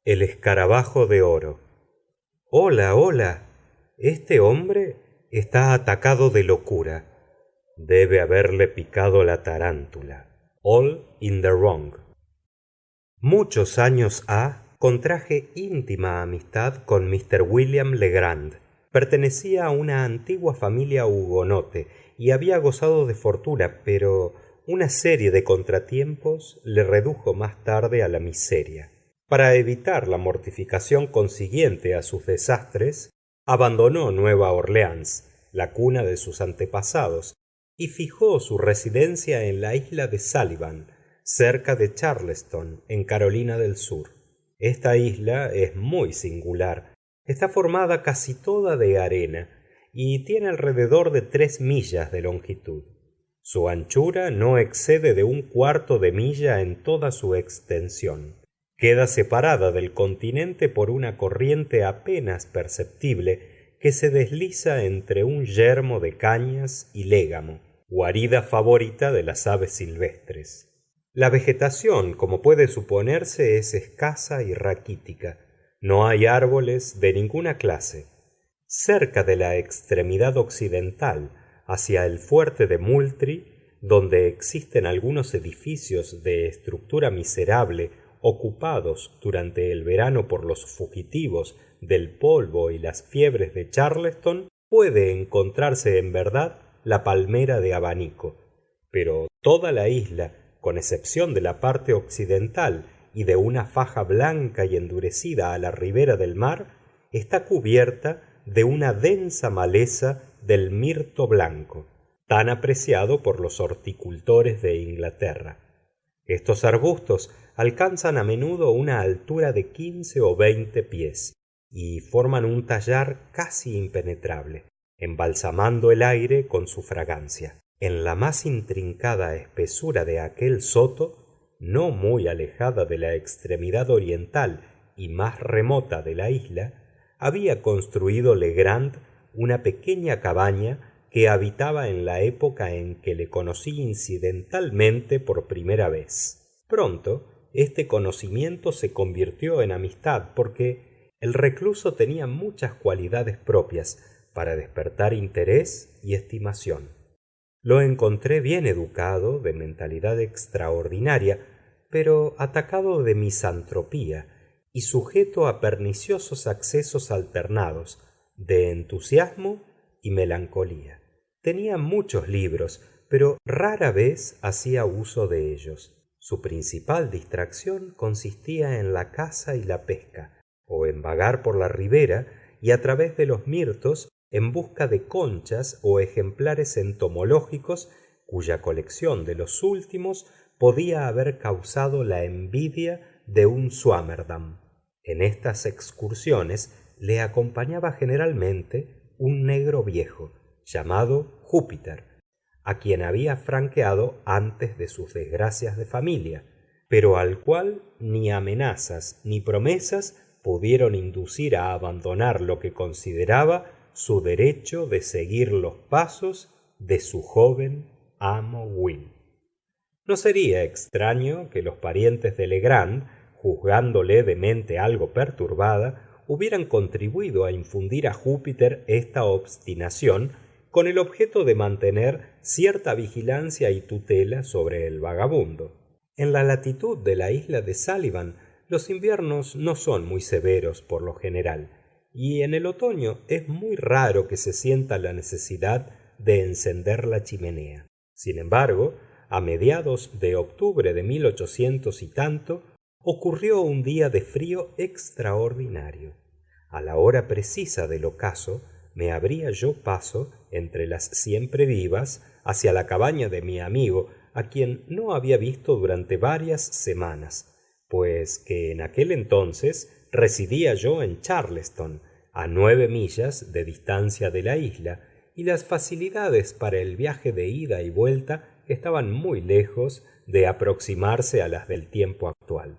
El escarabajo de oro. Hola, hola. Este hombre está atacado de locura. Debe haberle picado la tarántula. All in the wrong. Muchos años ha contraje íntima amistad con Mr. William Legrand. Pertenecía a una antigua familia hugonote y había gozado de fortuna, pero una serie de contratiempos le redujo más tarde a la miseria. Para evitar la mortificación consiguiente a sus desastres, abandonó Nueva Orleans, la cuna de sus antepasados, y fijó su residencia en la isla de Sullivan, cerca de Charleston, en Carolina del Sur. Esta isla es muy singular. Está formada casi toda de arena y tiene alrededor de 3 millas de longitud. Su anchura no excede de un cuarto de milla en toda su extensión. Queda separada del continente por una corriente apenas perceptible que se desliza entre un yermo de cañas y légamo, guarida favorita de las aves silvestres. La vegetación, como puede suponerse, es escasa y raquítica. No hay árboles de ninguna clase. Cerca de la extremidad occidental, hacia el fuerte de Moultrie, donde existen algunos edificios de estructura miserable ocupados durante el verano por los fugitivos del polvo y las fiebres de Charleston, puede encontrarse en verdad la palmera de abanico, pero toda la isla, con excepción de la parte occidental y de una faja blanca y endurecida a la ribera del mar, está cubierta de una densa maleza del mirto blanco, tan apreciado por los horticultores de Inglaterra. Estos arbustos alcanzan a menudo una altura de 15 o 20 pies y forman un tallar casi impenetrable, embalsamando el aire con su fragancia. En la más intrincada espesura de aquel soto, no muy alejada de la extremidad oriental y más remota de la isla, había construido Legrand una pequeña cabaña que habitaba en la época en que le conocí incidentalmente por primera vez. Pronto este conocimiento se convirtió en amistad, porque el recluso tenía muchas cualidades propias para despertar interés y estimación. Lo encontré bien educado, de mentalidad extraordinaria, pero atacado de misantropía y sujeto a perniciosos accesos alternados de entusiasmo y melancolía. Tenía muchos libros, pero rara vez hacía uso de ellos. Su principal distracción consistía en la caza y la pesca, o en vagar por la ribera y a través de los mirtos en busca de conchas o ejemplares entomológicos cuya colección de los últimos podía haber causado la envidia de un Swammerdam. En estas excursiones le acompañaba generalmente un negro viejo, llamado Júpiter, a quien había franqueado antes de sus desgracias de familia, pero al cual ni amenazas ni promesas pudieron inducir a abandonar lo que consideraba su derecho de seguir los pasos de su joven amo Will. No sería extraño que los parientes de Legrand, juzgándole de mente algo perturbada, hubieran contribuido a infundir a Júpiter esta obstinación con el objeto de mantener cierta vigilancia y tutela sobre el vagabundo. En la latitud de la isla de Sullivan los inviernos no son muy severos por lo general, y en el otoño es muy raro que se sienta la necesidad de encender la chimenea. Sin embargo, a mediados de octubre de 1800 y tanto, ocurrió un día de frío extraordinario. A la hora precisa del ocaso, me abría yo paso entre las siempre vivas hacia la cabaña de mi amigo, a quien no había visto durante varias semanas, pues que en aquel entonces residía yo en Charleston, a 9 millas de distancia de la isla, y las facilidades para el viaje de ida y vuelta estaban muy lejos de aproximarse a las del tiempo actual.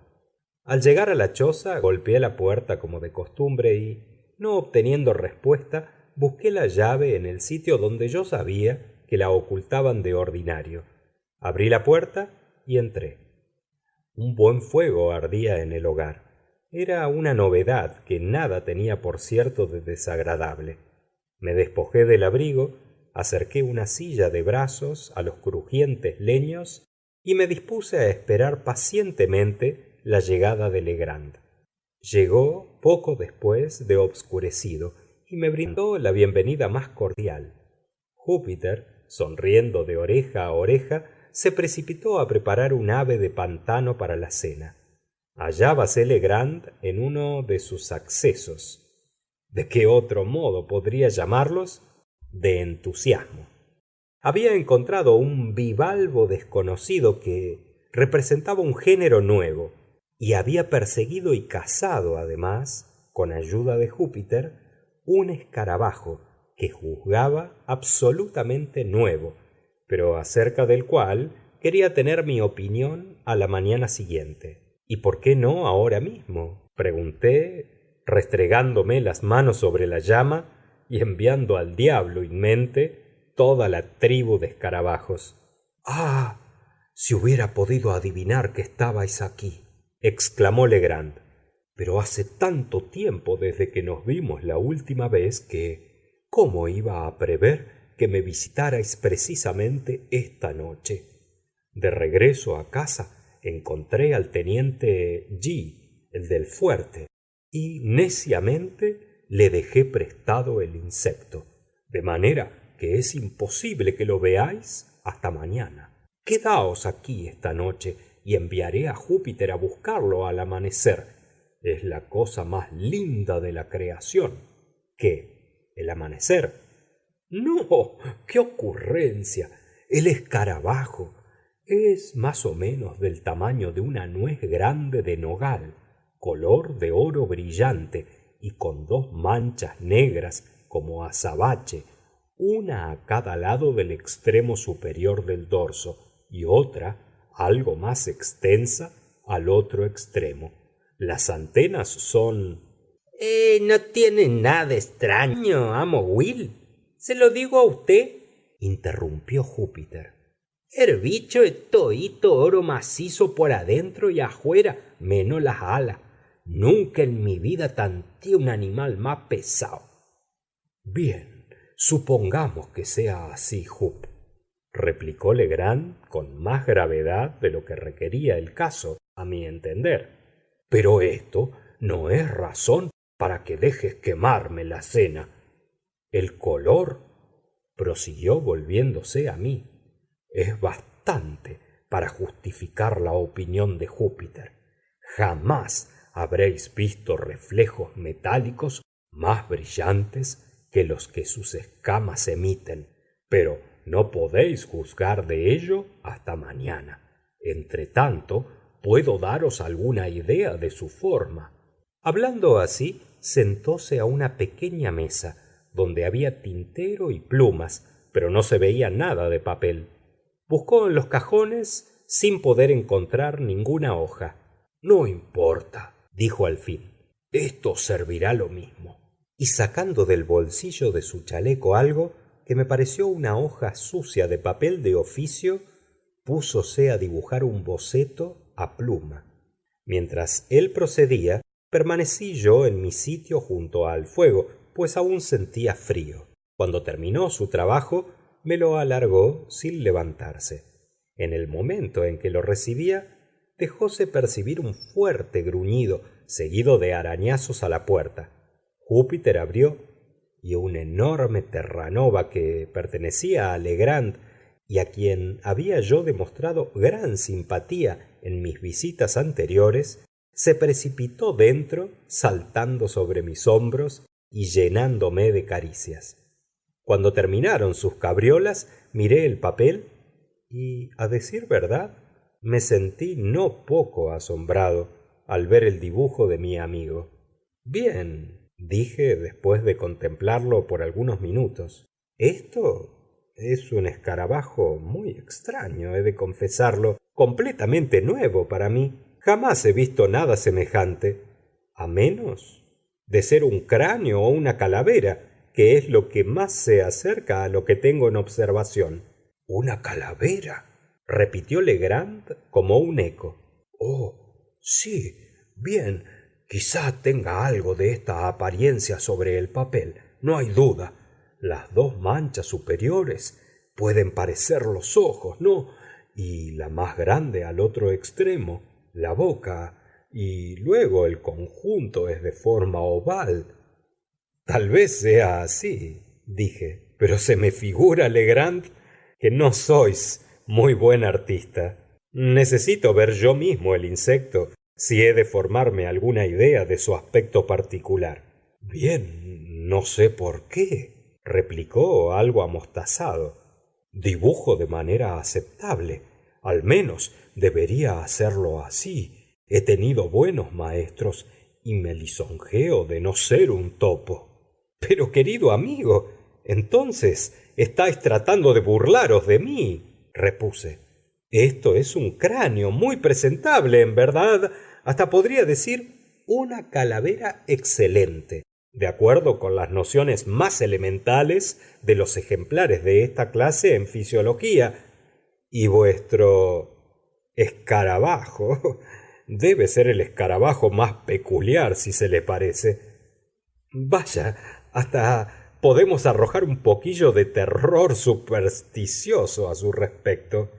Al llegar a la choza, golpeé la puerta como de costumbre y, no obteniendo respuesta, busqué la llave en el sitio donde yo sabía que la ocultaban de ordinario. Abrí la puerta y entré. Un buen fuego ardía en el hogar. Era una novedad que nada tenía por cierto de desagradable. Me despojé del abrigo, acerqué una silla de brazos a los crujientes leños y me dispuse a esperar pacientemente la llegada de Legrand. Llegó poco después de obscurecido y me brindó la bienvenida más cordial. Júpiter, sonriendo de oreja a oreja, se precipitó a preparar un ave de pantano para la cena. Hallábase Legrand en uno de sus accesos. ¿De qué otro modo podría llamarlos? De entusiasmo. Había encontrado un bivalvo desconocido que representaba un género nuevo, y había perseguido y cazado además, con ayuda de Júpiter, un escarabajo que juzgaba absolutamente nuevo, pero acerca del cual quería tener mi opinión a la mañana siguiente. ¿Y por qué no ahora mismo?, pregunté, restregándome las manos sobre la llama y enviando al diablo en mente toda la tribu de escarabajos. «Ah, si hubiera podido adivinar que estabais aquí», exclamó Legrand. «Pero hace tanto tiempo desde que nos vimos la última vez que ¿cómo iba a prever que me visitarais precisamente esta noche?» De regreso a casa encontré al teniente G, el del fuerte, y neciamente le dejé prestado el insecto, de manera que es imposible que lo veáis hasta mañana. Quedaos aquí esta noche y enviaré a Júpiter a buscarlo al amanecer. Es la cosa más linda de la creación. ¿Qué? ¿El amanecer? No, qué ocurrencia. El escarabajo es más o menos del tamaño de una nuez grande de nogal, color de oro brillante y con dos manchas negras como azabache, una a cada lado del extremo superior del dorso y otra, algo más extensa, al otro extremo. Las antenas son... No tiene nada extraño, amo Will. Se lo digo a usted, interrumpió Júpiter. El bicho es toíto oro macizo por adentro y afuera, menos las alas. Nunca en mi vida tanteé un animal más pesado. Bien, supongamos que sea así, Jup, replicó Legrand con más gravedad de lo que requería el caso, a mi entender. Pero esto no es razón para que dejes quemarme la cena. El color, prosiguió volviéndose a mí, es bastante para justificar la opinión de Júpiter. Jamás habréis visto reflejos metálicos más brillantes que los que sus escamas emiten, pero no podéis juzgar de ello hasta mañana. Entretanto, puedo daros alguna idea de su forma. Hablando así, sentóse a una pequeña mesa, donde había tintero y plumas, pero no se veía nada de papel. Buscó en los cajones sin poder encontrar ninguna hoja. No importa, dijo al fin. Esto servirá lo mismo. Y sacando del bolsillo de su chaleco algo que me pareció una hoja sucia de papel de oficio, púsose a dibujar un boceto a pluma. Mientras él procedía, permanecí yo en mi sitio junto al fuego, pues aún sentía frío. Cuando terminó su trabajo, me lo alargó sin levantarse. En el momento en que lo recibía, dejóse percibir un fuerte gruñido, seguido de arañazos a la puerta. Júpiter abrió, y un enorme terranova que pertenecía a Legrand y a quien había yo demostrado gran simpatía en mis visitas anteriores, se precipitó dentro, saltando sobre mis hombros y llenándome de caricias. Cuando terminaron sus cabriolas, miré el papel y, a decir verdad, me sentí no poco asombrado al ver el dibujo de mi amigo. Bien, dije después de contemplarlo por algunos minutos. Esto es un escarabajo muy extraño, he de confesarlo, completamente nuevo para mí. Jamás he visto nada semejante, a menos de ser un cráneo o una calavera, que es lo que más se acerca a lo que tengo en observación. ¿Una calavera?, repitió Legrand como un eco. Oh, sí, bien. Quizá tenga algo de esta apariencia sobre el papel, no hay duda. Las dos manchas superiores pueden parecer los ojos, ¿no? Y la más grande al otro extremo, la boca, y luego el conjunto es de forma oval. Tal vez sea así, dije, pero se me figura, Legrand, que no sois muy buen artista. Necesito ver yo mismo el insecto si he de formarme alguna idea de su aspecto particular. Bien, no sé por qué, replicó algo amostazado. Dibujo de manera aceptable. Al menos debería hacerlo así. He tenido buenos maestros y me lisonjeo de no ser un topo. Pero querido amigo, entonces estáis tratando de burlaros de mí, repuse. Esto es un cráneo muy presentable, en verdad. Hasta podría decir una calavera excelente, de acuerdo con las nociones más elementales de los ejemplares de esta clase en fisiología. Y vuestro escarabajo debe ser el escarabajo más peculiar, si se le parece. Vaya, hasta podemos arrojar un poquillo de terror supersticioso a su respecto.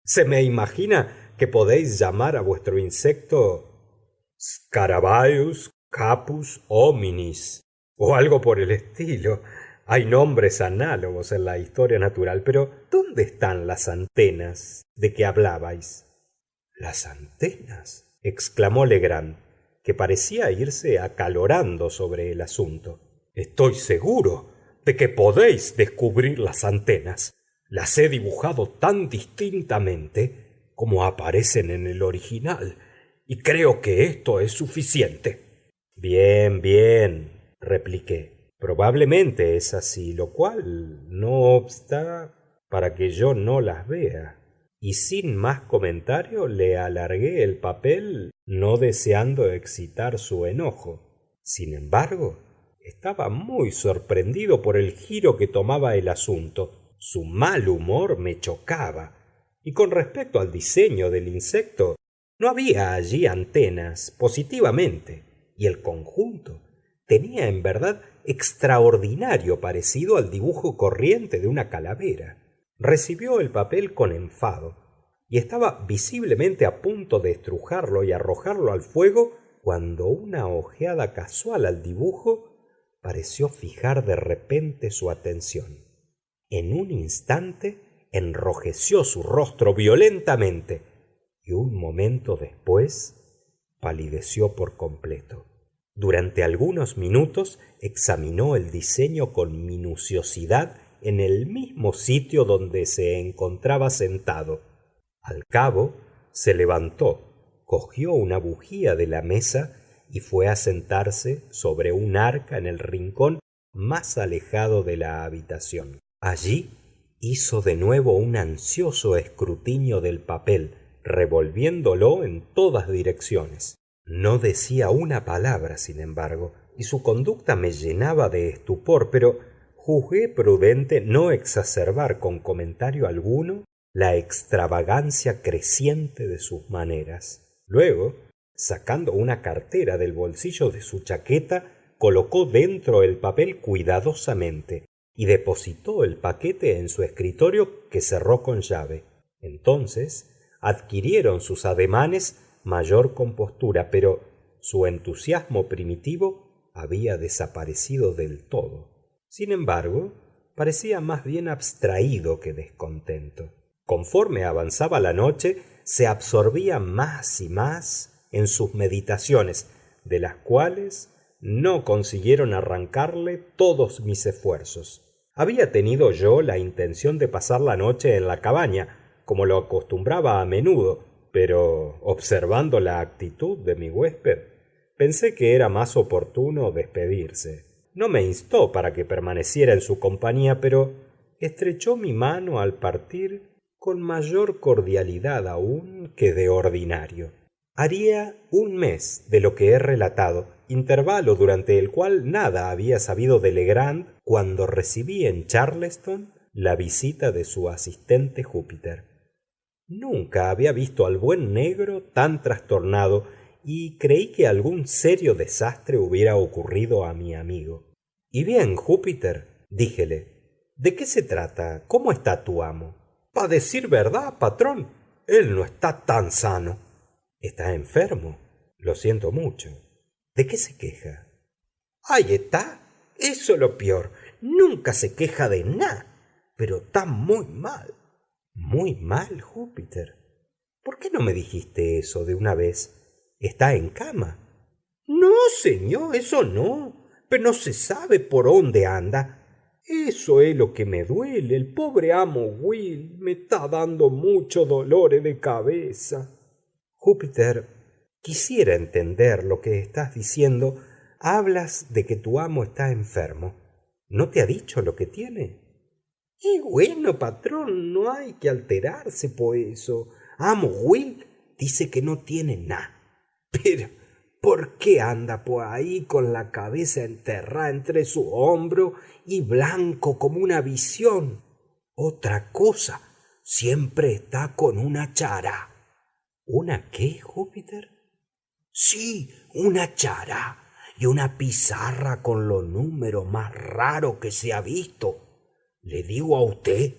Se me imagina que podéis llamar a vuestro insecto Scarabaeus capus hominis o algo por el estilo. Hay nombres análogos en la historia natural, pero ¿dónde están las antenas de que hablabais? ¿Las antenas? Exclamó Legrand, que parecía irse acalorando sobre el asunto. Estoy seguro de que podéis descubrir las antenas. Las he dibujado tan distintamente como aparecen en el original, y creo que esto es suficiente. Bien, bien, repliqué. Probablemente es así, lo cual no obsta para que yo no las vea. Y sin más comentario le alargué el papel, no deseando excitar su enojo. Sin embargo, estaba muy sorprendido por el giro que tomaba el asunto. Su mal humor me chocaba. Y con respecto al diseño del insecto, no había allí antenas, positivamente, y el conjunto tenía en verdad extraordinario parecido al dibujo corriente de una calavera. Recibió el papel con enfado y estaba visiblemente a punto de estrujarlo y arrojarlo al fuego cuando una ojeada casual al dibujo pareció fijar de repente su atención. En un instante enrojeció su rostro violentamente y un momento después palideció por completo. Durante algunos minutos examinó el diseño con minuciosidad en el mismo sitio donde se encontraba sentado. Al cabo, se levantó, cogió una bujía de la mesa y fue a sentarse sobre un arca en el rincón más alejado de la habitación. Allí hizo de nuevo un ansioso escrutinio del papel, revolviéndolo en todas direcciones. No decía una palabra, sin embargo, y su conducta me llenaba de estupor, pero juzgué prudente no exacerbar con comentario alguno la extravagancia creciente de sus maneras. Luego, sacando una cartera del bolsillo de su chaqueta, colocó dentro el papel cuidadosamente y depositó el paquete en su escritorio, que cerró con llave. Entonces adquirieron sus ademanes mayor compostura, pero su entusiasmo primitivo había desaparecido del todo. Sin embargo, parecía más bien abstraído que descontento. Conforme avanzaba la noche, se absorbía más y más en sus meditaciones, de las cuales no consiguieron arrancarle todos mis esfuerzos. Había tenido yo la intención de pasar la noche en la cabaña, como lo acostumbraba a menudo, pero observando la actitud de mi huésped, pensé que era más oportuno despedirse. No me instó para que permaneciera en su compañía, pero estrechó mi mano al partir con mayor cordialidad aún que de ordinario. Haría un mes de lo que he relatado, intervalo durante el cual nada había sabido de Legrand cuando recibí en Charleston la visita de su asistente Júpiter. Nunca había visto al buen negro tan trastornado y creí que algún serio desastre hubiera ocurrido a mi amigo. Y bien, Júpiter, díjele, ¿de qué se trata? ¿Cómo está tu amo? Pa decir verdad, patrón, él no está tan sano. ¿Está enfermo? Lo siento mucho. ¿De qué se queja? Ahí está. Eso es lo peor. Nunca se queja de nada, pero está muy mal. Muy mal, Júpiter. ¿Por qué no me dijiste eso de una vez? ¿Está en cama? No, señor, eso no. Pero no se sabe por dónde anda. Eso es lo que me duele. El pobre amo Will me está dando mucho dolores de cabeza. Júpiter, quisiera entender lo que estás diciendo. Hablas de que tu amo está enfermo. ¿No te ha dicho lo que tiene? Y bueno, patrón, no hay que alterarse por eso. Amo Will dice que no tiene nada. Pero, ¿por qué anda por ahí con la cabeza enterrada entre su hombro y blanco como una visión? Otra cosa, siempre está con una chara. ¿Una qué, Júpiter? Sí, una chara y una pizarra con los números más raros que se ha visto. Le digo a usted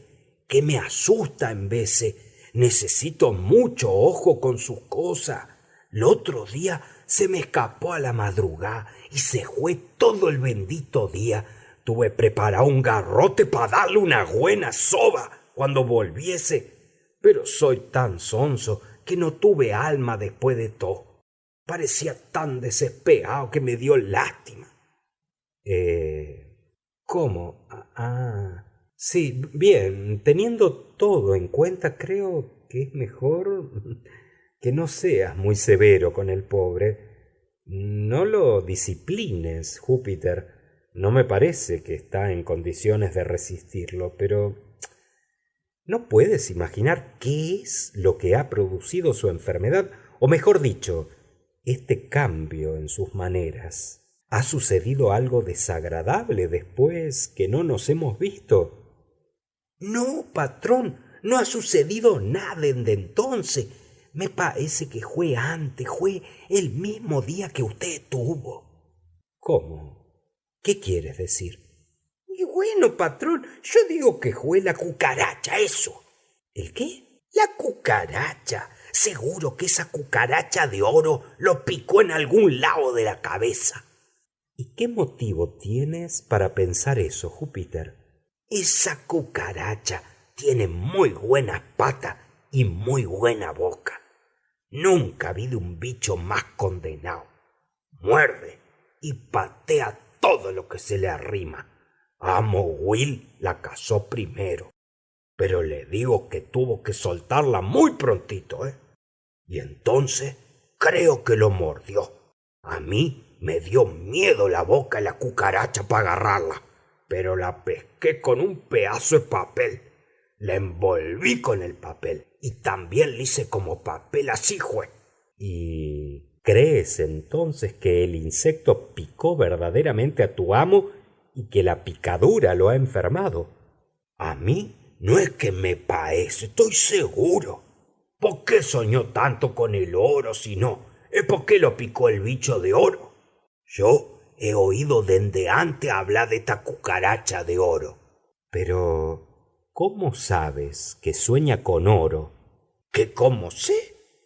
que me asusta en veces. Necesito mucho ojo con sus cosas. El otro día se me escapó a la madrugada y se fue todo el bendito día. Tuve preparado un garrote para darle una buena soba cuando volviese. Pero soy tan sonso que no tuve alma después de todo. Parecía tan desesperado que me dio lástima. ¿Cómo? Sí, bien, teniendo todo en cuenta, creo que es mejor que no seas muy severo con el pobre. No lo disciplines, Júpiter. No me parece que está en condiciones de resistirlo, pero ¿no puedes imaginar qué es lo que ha producido su enfermedad? O mejor dicho, este cambio en sus maneras. ¿Ha sucedido algo desagradable después que no nos hemos visto? No, patrón, no ha sucedido nada desde entonces. Me parece que fue antes, fue el mismo día que usted tuvo. ¿Cómo? ¿Qué quieres decir? Y bueno, patrón, yo digo que fue la cucaracha, eso. ¿El qué? La cucaracha. Seguro que esa cucaracha de oro lo picó en algún lado de la cabeza. ¿Y qué motivo tienes para pensar eso, Júpiter? Esa cucaracha tiene muy buenas patas y muy buena boca. Nunca vi de un bicho más condenado. Muerde y patea todo lo que se le arrima. Amo Will la cazó primero, pero le digo que tuvo que soltarla muy prontito, ¿eh? Y entonces creo que lo mordió. A mí me dio miedo la boca de la cucaracha para agarrarla, pero la pesqué con un pedazo de papel. La envolví con el papel y también le hice como papel así, jue. ¿Y crees entonces que el insecto picó verdaderamente a tu amo y que la picadura lo ha enfermado? A mí no es que me parece, estoy seguro. ¿Por qué soñó tanto con el oro si no? ¿Es porque lo picó el bicho de oro? Yo he oído desde antes hablar de esta cucaracha de oro. Pero, ¿cómo sabes que sueña con oro? ¿Que cómo sé?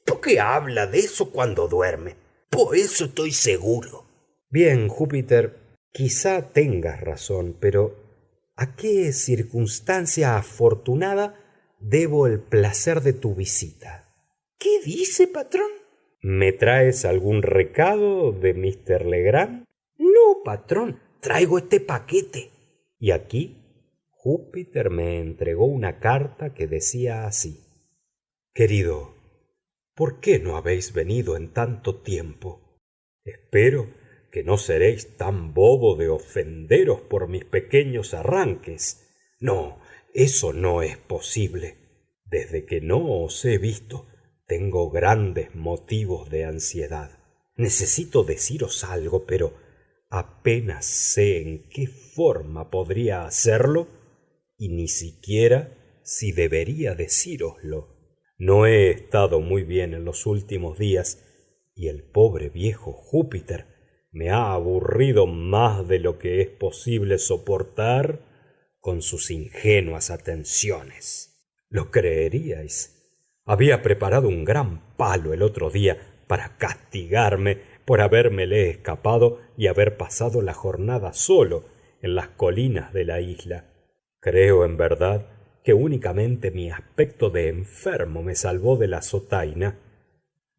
Porque habla de eso cuando duerme. Por eso estoy seguro. Bien, Júpiter, quizá tengas razón, pero ¿a qué circunstancia afortunada debo el placer de tu visita? ¿Qué dice, patrón? ¿Me traes algún recado de Mr. Legrand? No, patrón, traigo este paquete. Y aquí Júpiter me entregó una carta que decía así: Querido, ¿por qué no habéis venido en tanto tiempo? Espero que no seréis tan bobo de ofenderos por mis pequeños arranques. No, eso no es posible. Desde que no os he visto, tengo grandes motivos de ansiedad. Necesito deciros algo, pero apenas sé en qué forma podría hacerlo y ni siquiera si debería decíroslo. No he estado muy bien en los últimos días y el pobre viejo Júpiter me ha aburrido más de lo que es posible soportar con sus ingenuas atenciones. ¿Lo creeríais? Había preparado un gran palo el otro día para castigarme por habérmele escapado y haber pasado la jornada solo en las colinas de la isla. Creo en verdad que únicamente mi aspecto de enfermo me salvó de la azotaina.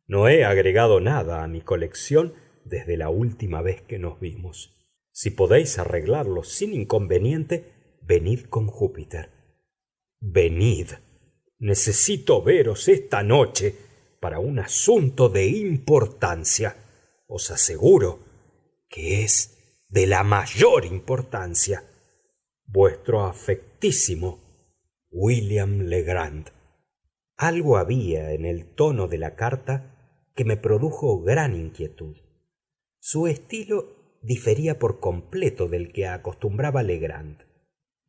No he agregado nada a mi colección desde la última vez que nos vimos. Si podéis arreglarlo sin inconveniente, venid con Júpiter. Venid. Necesito veros esta noche para un asunto de importancia. Os aseguro que es de la mayor importancia. Vuestro afectísimo William Legrand. Algo había en el tono de la carta que me produjo gran inquietud. Su estilo difería por completo del que acostumbraba Legrand.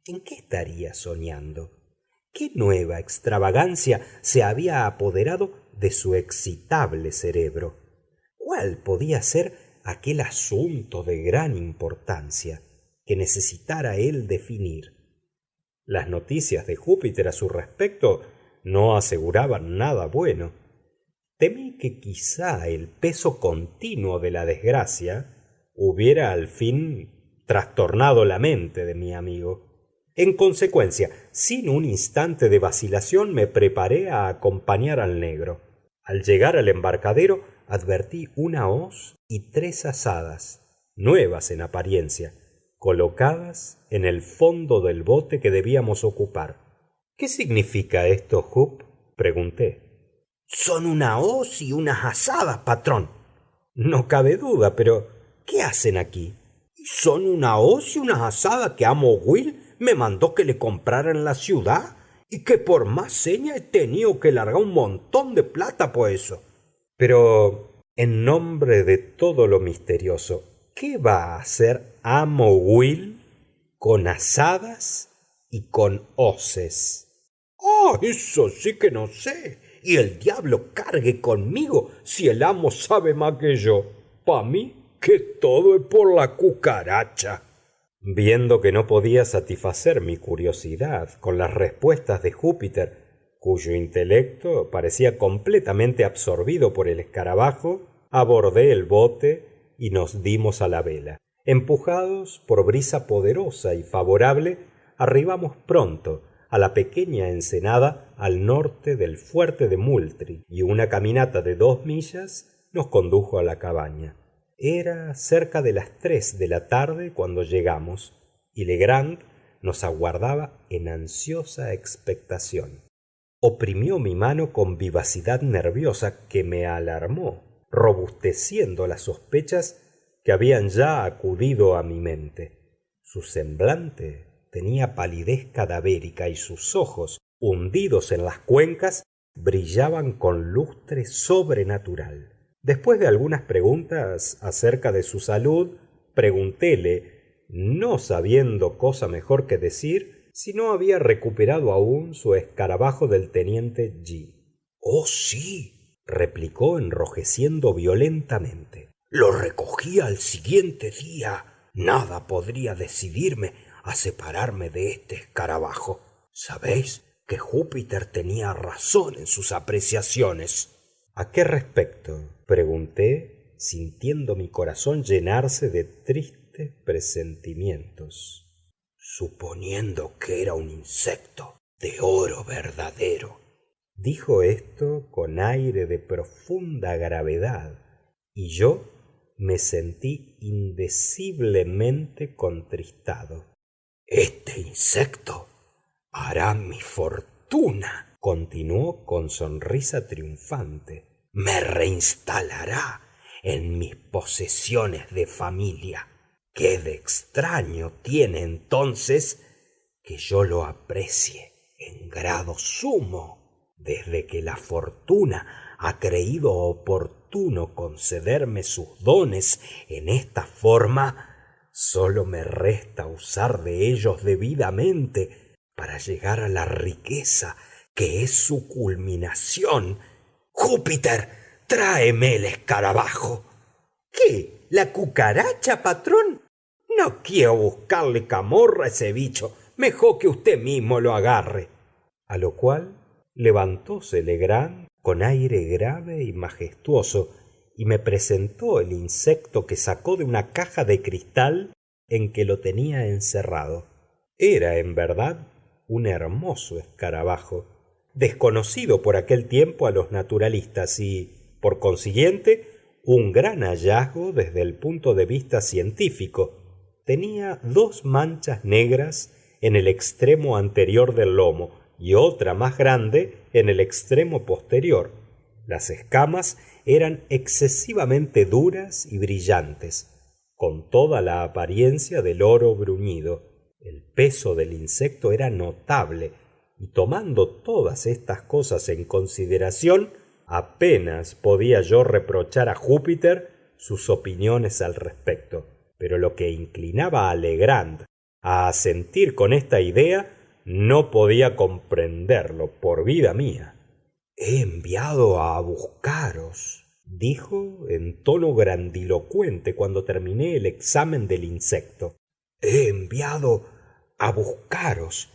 ¿En qué estaría soñando? ¿Qué nueva extravagancia se había apoderado de su excitable cerebro? ¿Cuál podía ser aquel asunto de gran importancia que necesitara él definir? Las noticias de Júpiter a su respecto no aseguraban nada bueno. Temí que quizá el peso continuo de la desgracia hubiera al fin trastornado la mente de mi amigo. En consecuencia, sin un instante de vacilación, me preparé a acompañar al negro. Al llegar al embarcadero, advertí una hoz y 3 azadas, nuevas en apariencia, colocadas en el fondo del bote que debíamos ocupar. ¿Qué significa esto, Jup?, pregunté. Son una hoz y unas azadas, patrón. No cabe duda, pero ¿qué hacen aquí? Son una hoz y unas azadas que amo Will me mandó que le comprara en la ciudad y que por más señas he tenido que largar un montón de plata por eso. Pero, en nombre de todo lo misterioso, ¿qué va a hacer amo Will con asadas y con hoces? Ah, eso sí que no sé. Y el diablo cargue conmigo si el amo sabe más que yo. Pa' mí que todo es por la cucaracha. Viendo que no podía satisfacer mi curiosidad con las respuestas de Júpiter, cuyo intelecto parecía completamente absorbido por el escarabajo, abordé el bote y nos dimos a la vela. Empujados por brisa poderosa y favorable, arribamos pronto a la pequeña ensenada al norte del fuerte de Moultrie, y una caminata de 2 millas nos condujo a la cabaña. Era cerca de las 3 de la tarde cuando llegamos, y Legrand nos aguardaba en ansiosa expectación. Oprimió mi mano con vivacidad nerviosa que me alarmó, robusteciendo las sospechas que habían ya acudido a mi mente. Su semblante tenía palidez cadavérica y sus ojos, hundidos en las cuencas, brillaban con lustre sobrenatural. Después de algunas preguntas acerca de su salud, preguntéle, no sabiendo cosa mejor que decir, si no había recuperado aún su escarabajo del teniente G. Oh, sí, replicó enrojeciendo violentamente. Lo recogí al siguiente día. Nada podría decidirme a separarme de este escarabajo. ¿Sabéis que Júpiter tenía razón en sus apreciaciones? ¿A qué respecto?, pregunté, sintiendo mi corazón llenarse de tristes presentimientos. Suponiendo que era un insecto de oro verdadero. Dijo esto con aire de profunda gravedad, y yo me sentí indeciblemente contristado. Este insecto hará mi fortuna, continuó con sonrisa triunfante. Me reinstalará en mis posesiones de familia. ¿Qué de extraño tiene entonces que yo lo aprecie en grado sumo? Desde que la fortuna ha creído oportuno concederme sus dones en esta forma, sólo me resta usar de ellos debidamente para llegar a la riqueza que es su culminación. Júpiter, Tráeme el escarabajo. ¿Qué? ¿La cucaracha, patrón? No quiero buscarle camorra a ese bicho. Mejor que usted mismo lo agarre. A lo cual levantóse Legrand con aire grave y majestuoso y me presentó el insecto que sacó de una caja de cristal en que lo tenía encerrado. Era en verdad un hermoso escarabajo, desconocido por aquel tiempo a los naturalistas y, por consiguiente, un gran hallazgo desde el punto de vista científico. Tenía dos manchas negras en el extremo anterior del lomo y otra más grande en el extremo posterior. Las escamas eran excesivamente duras y brillantes, con toda la apariencia del oro bruñido. El peso del insecto era notable, y tomando todas estas cosas en consideración, apenas podía yo reprochar a Júpiter sus opiniones al respecto. Pero lo que inclinaba a Legrand a asentir con esta idea no podía comprenderlo por vida mía. He enviado a buscaros, dijo en tono grandilocuente cuando terminé el examen del insecto. he enviado a buscaros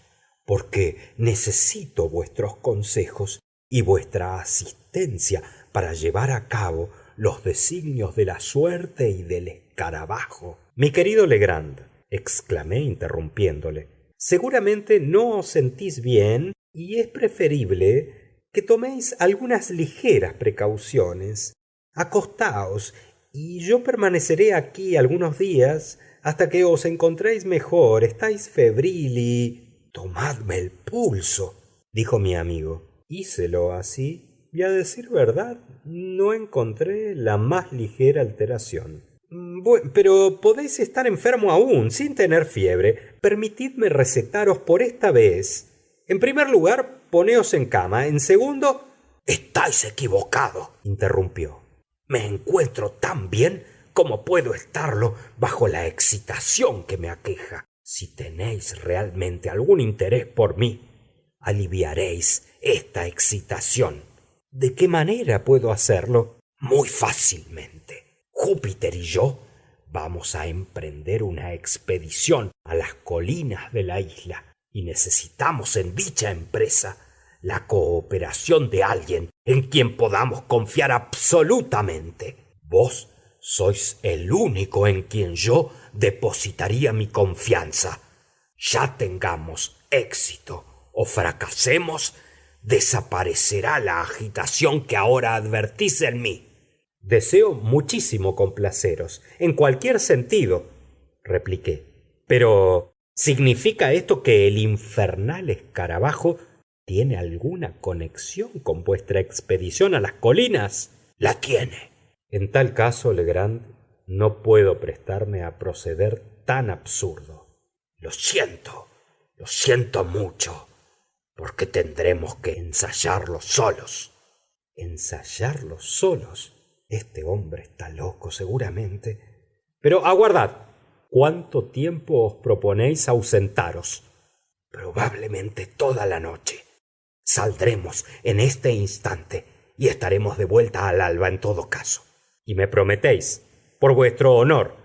porque necesito vuestros consejos y vuestra asistencia para llevar a cabo los designios de la suerte y del escarabajo. Mi querido Legrand, exclamé interrumpiéndole, seguramente no os sentís bien y es preferible que toméis algunas ligeras precauciones. Acostaos y yo permaneceré aquí algunos días hasta que os encontréis mejor. Estáis febril y... Tomadme el pulso, dijo mi amigo. Hícelo así y a decir verdad no encontré la más ligera alteración. Pero podéis estar enfermo aún, sin tener fiebre. Permitidme recetaros por esta vez. En primer lugar, poneos en cama. En segundo... Estáis equivocado, interrumpió. Me encuentro tan bien como puedo estarlo bajo la excitación que me aqueja. Si tenéis realmente algún interés por mí, aliviaréis esta excitación. ¿De qué manera puedo hacerlo? Muy fácilmente. Júpiter y yo vamos a emprender una expedición a las colinas de la isla y necesitamos en dicha empresa la cooperación de alguien en quien podamos confiar absolutamente. Vos sois el único en quien yo depositaría mi confianza. Ya tengamos éxito o fracasemos, desaparecerá la agitación que ahora advertís en mí. Deseo muchísimo complaceros, en cualquier sentido, repliqué. Pero, ¿significa esto que el infernal escarabajo tiene alguna conexión con vuestra expedición a las colinas? La tiene. En tal caso, Legrand, no puedo prestarme a proceder tan absurdo. Lo siento mucho, porque tendremos que ensayarlo solos. ¿Ensayarlo solos? Este hombre está loco, seguramente. Pero aguardad. ¿Cuánto tiempo os proponéis ausentaros? Probablemente toda la noche. Saldremos en este instante y estaremos de vuelta al alba en todo caso. Y me prometéis, por vuestro honor,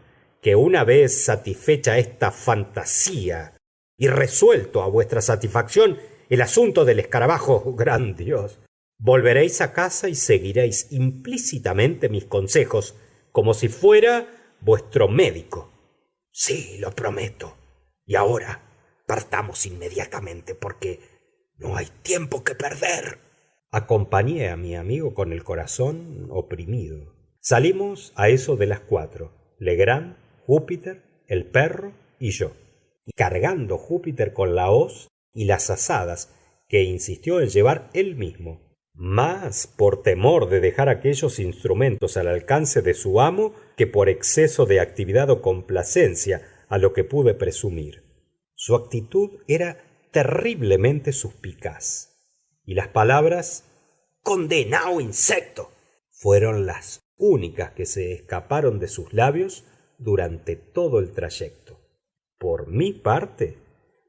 que una vez satisfecha esta fantasía y resuelto a vuestra satisfacción el asunto del escarabajo, gran Dios, volveréis a casa y seguiréis implícitamente mis consejos, como si fuera vuestro médico. Sí, lo prometo. Y ahora partamos inmediatamente porque no hay tiempo que perder. Acompañé a mi amigo con el corazón oprimido. Salimos a eso de las 4. Legrand, Júpiter, el perro y yo. Y cargando Júpiter con la hoz y las azadas que insistió en llevar él mismo. Más por temor de dejar aquellos instrumentos al alcance de su amo que por exceso de actividad o complacencia a lo que pude presumir. Su actitud era terriblemente suspicaz. Y las palabras «¡Condenado insecto!» fueron las únicas que se escaparon de sus labios durante todo el trayecto. Por mi parte,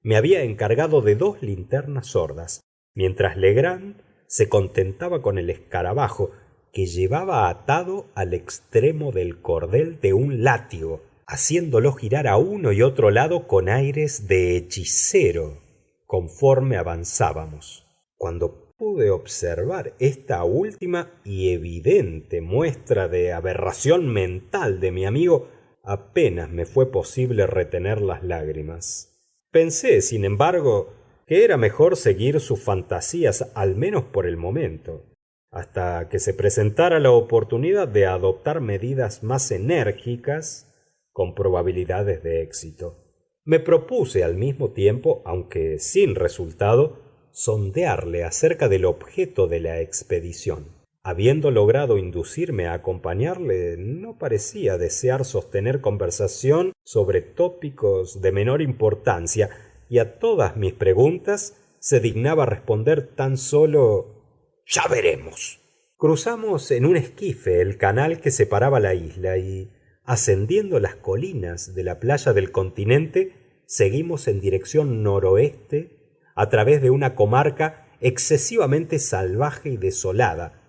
me había encargado de 2 linternas sordas, mientras Legrand se contentaba con el escarabajo, que llevaba atado al extremo del cordel de un látigo, haciéndolo girar a uno y otro lado con aires de hechicero conforme avanzábamos. Cuando pude observar esta última y evidente muestra de aberración mental de mi amigo, apenas me fue posible retener las lágrimas. Pensé, sin embargo, que era mejor seguir sus fantasías, al menos por el momento, hasta que se presentara la oportunidad de adoptar medidas más enérgicas con probabilidades de éxito. Me propuse al mismo tiempo, aunque sin resultado, sondearle acerca del objeto de la expedición. Habiendo logrado inducirme a acompañarle, no parecía desear sostener conversación sobre tópicos de menor importancia, y a todas mis preguntas se dignaba responder tan solo: «Ya veremos». Cruzamos en un esquife el canal que separaba la isla y, ascendiendo las colinas de la playa del continente, seguimos en dirección noroeste a través de una comarca excesivamente salvaje y desolada,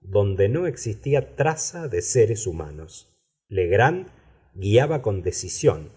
donde no existía traza de seres humanos. Legrand guiaba con decisión,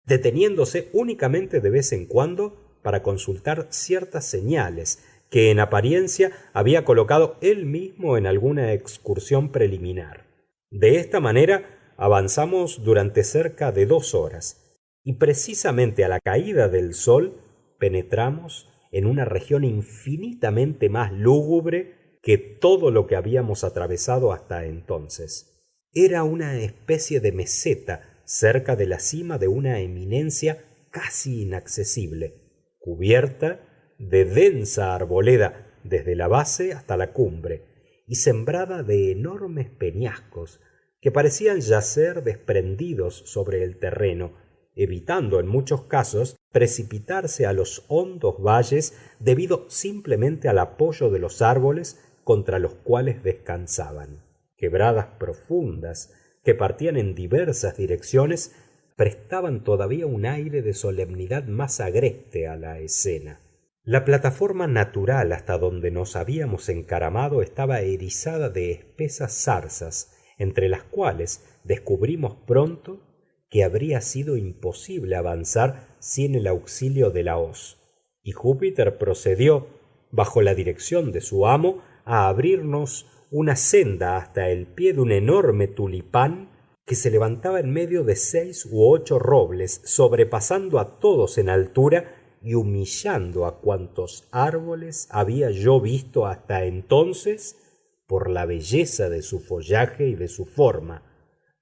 deteniéndose únicamente de vez en cuando para consultar ciertas señales que en apariencia había colocado él mismo en alguna excursión preliminar. De esta manera avanzamos durante cerca de 2 horas, y precisamente a la caída del sol penetramos en una región infinitamente más lúgubre que todo lo que habíamos atravesado hasta entonces. Era una especie de meseta cerca de la cima de una eminencia casi inaccesible, cubierta de densa arboleda desde la base hasta la cumbre y sembrada de enormes peñascos que parecían yacer desprendidos sobre el terreno, evitando en muchos casos precipitarse a los hondos valles debido simplemente al apoyo de los árboles contra los cuales descansaban. Quebradas profundas que partían en diversas direcciones prestaban todavía un aire de solemnidad más agreste a la escena. La plataforma natural hasta donde nos habíamos encaramado estaba erizada de espesas zarzas, entre las cuales descubrimos pronto que habría sido imposible avanzar sin el auxilio de la hoz, y Júpiter procedió, bajo la dirección de su amo, a abrirnos una senda hasta el pie de un enorme tulipán que se levantaba en medio de 6 u 8 robles, sobrepasando a todos en altura y humillando a cuantos árboles había yo visto hasta entonces por la belleza de su follaje y de su forma,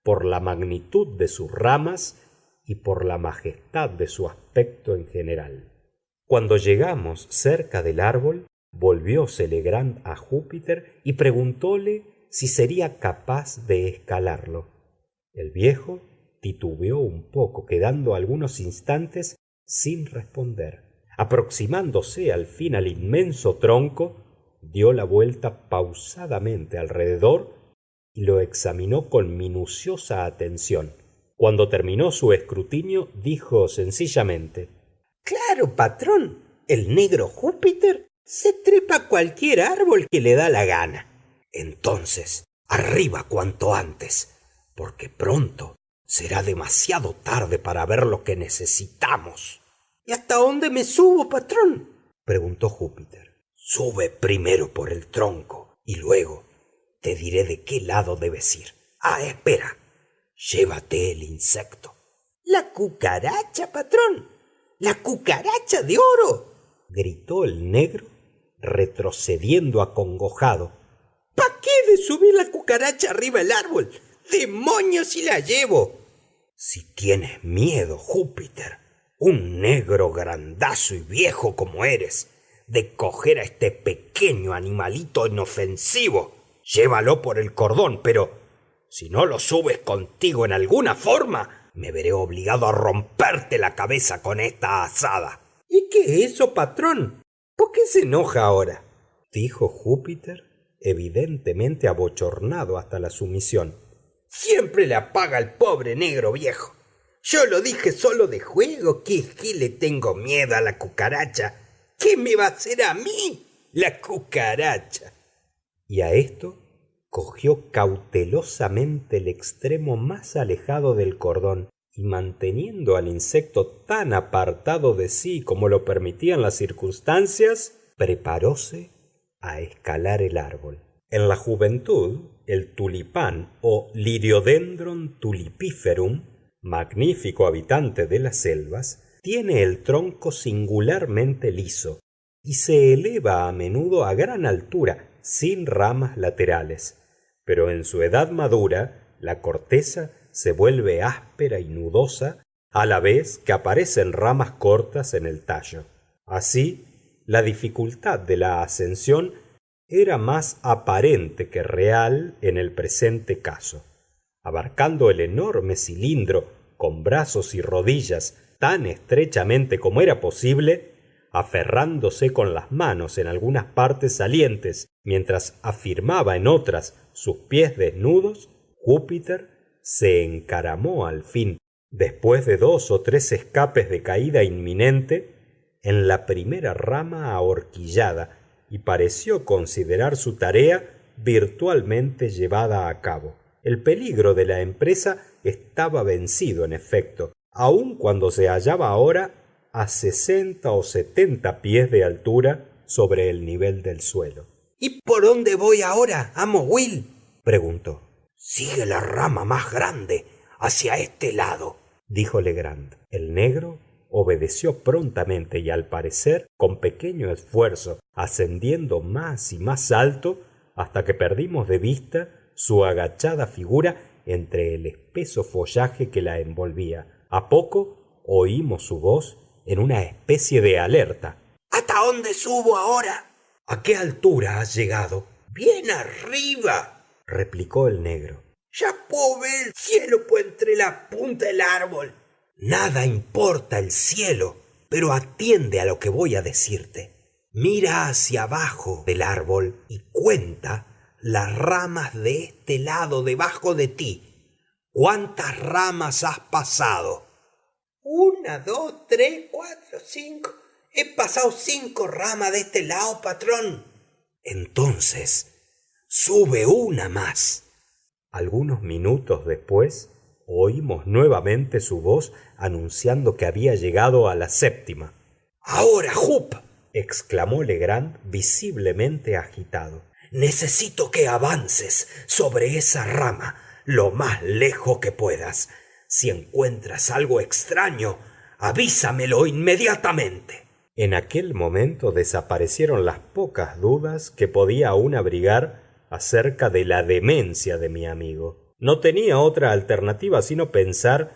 por la magnitud de sus ramas y por la majestad de su aspecto en general. Cuando llegamos cerca del árbol, volvióse Legrand a Júpiter y preguntóle si sería capaz de escalarlo. El viejo titubeó un poco, quedando algunos instantes sin responder. Aproximándose al fin al inmenso tronco, dio la vuelta pausadamente alrededor y lo examinó con minuciosa atención. Cuando terminó su escrutinio, dijo sencillamente: «Claro, patrón, el negro Júpiter se trepa a cualquier árbol que le da la gana. Entonces, arriba cuanto antes, porque pronto será demasiado tarde para ver lo que necesitamos». «¿Y hasta dónde me subo, patrón?», preguntó Júpiter. «Sube primero por el tronco y luego te diré de qué lado debes ir. Ah, espera, llévate el insecto». «¿La cucaracha, patrón? ¿La cucaracha de oro?», gritó el negro, retrocediendo acongojado. «¿Pa qué de subir la cucaracha arriba del árbol? ¡Demonios si la llevo!». «Si tienes miedo, Júpiter, un negro grandazo y viejo como eres, de coger a este pequeño animalito inofensivo, llévalo por el cordón, pero si no lo subes contigo en alguna forma, me veré obligado a romperte la cabeza con esta azada». «¿Y qué es eso, patrón? ¿Por qué se enoja ahora?», dijo Júpiter, evidentemente abochornado hasta la sumisión. «Siempre le apaga al pobre negro viejo. Yo lo dije solo de juego, que es que le tengo miedo a la cucaracha. ¿Qué me va a hacer a mí la cucaracha?». Y a esto cogió cautelosamente el extremo más alejado del cordón y manteniendo al insecto tan apartado de sí como lo permitían las circunstancias, preparóse a escalar el árbol. En la juventud, el tulipán o Liriodendron tulipiferum, magnífico habitante de las selvas, tiene el tronco singularmente liso y se eleva a menudo a gran altura, sin ramas laterales. Pero en su edad madura, la corteza se vuelve áspera y nudosa, a la vez que aparecen ramas cortas en el tallo. Así, la dificultad de la ascensión era más aparente que real en el presente caso. Abarcando el enorme cilindro con brazos y rodillas tan estrechamente como era posible, aferrándose con las manos en algunas partes salientes mientras afirmaba en otras sus pies desnudos, Júpiter se encaramó al fin, después de 2 o 3 escapes de caída inminente, en la primera rama ahorquillada y pareció considerar su tarea virtualmente llevada a cabo. El peligro de la empresa estaba vencido, en efecto, aun cuando se hallaba ahora a 60 o 70 pies de altura sobre el nivel del suelo. ¿Y por dónde voy ahora, amo Will? Preguntó. Sigue la rama más grande, hacia este lado, dijo Legrand. El negro obedeció prontamente y al parecer con pequeño esfuerzo, ascendiendo más y más alto hasta que perdimos de vista su agachada figura entre el espeso follaje que la envolvía. A poco oímos su voz en una especie de alerta. ¿Hasta dónde subo ahora? ¿A qué altura has llegado? Bien arriba, replicó el negro. Ya puedo ver el cielo por entre la punta del árbol. Nada importa el cielo, pero atiende a lo que voy a decirte. Mira hacia abajo del árbol y cuenta las ramas de este lado debajo de ti. ¿Cuántas ramas has pasado? 1, 2, 3, 4, 5. He pasado 5 ramas de este lado, patrón. Entonces, sube una más. Algunos minutos después, oímos nuevamente su voz anunciando que había llegado a la 7ª. Ahora, Jup, exclamó Legrand visiblemente agitado. Necesito que avances sobre esa rama lo más lejos que puedas. Si encuentras algo extraño, avísamelo inmediatamente. En aquel momento desaparecieron las pocas dudas que podía aún abrigar acerca de la demencia de mi amigo. No tenía otra alternativa sino pensar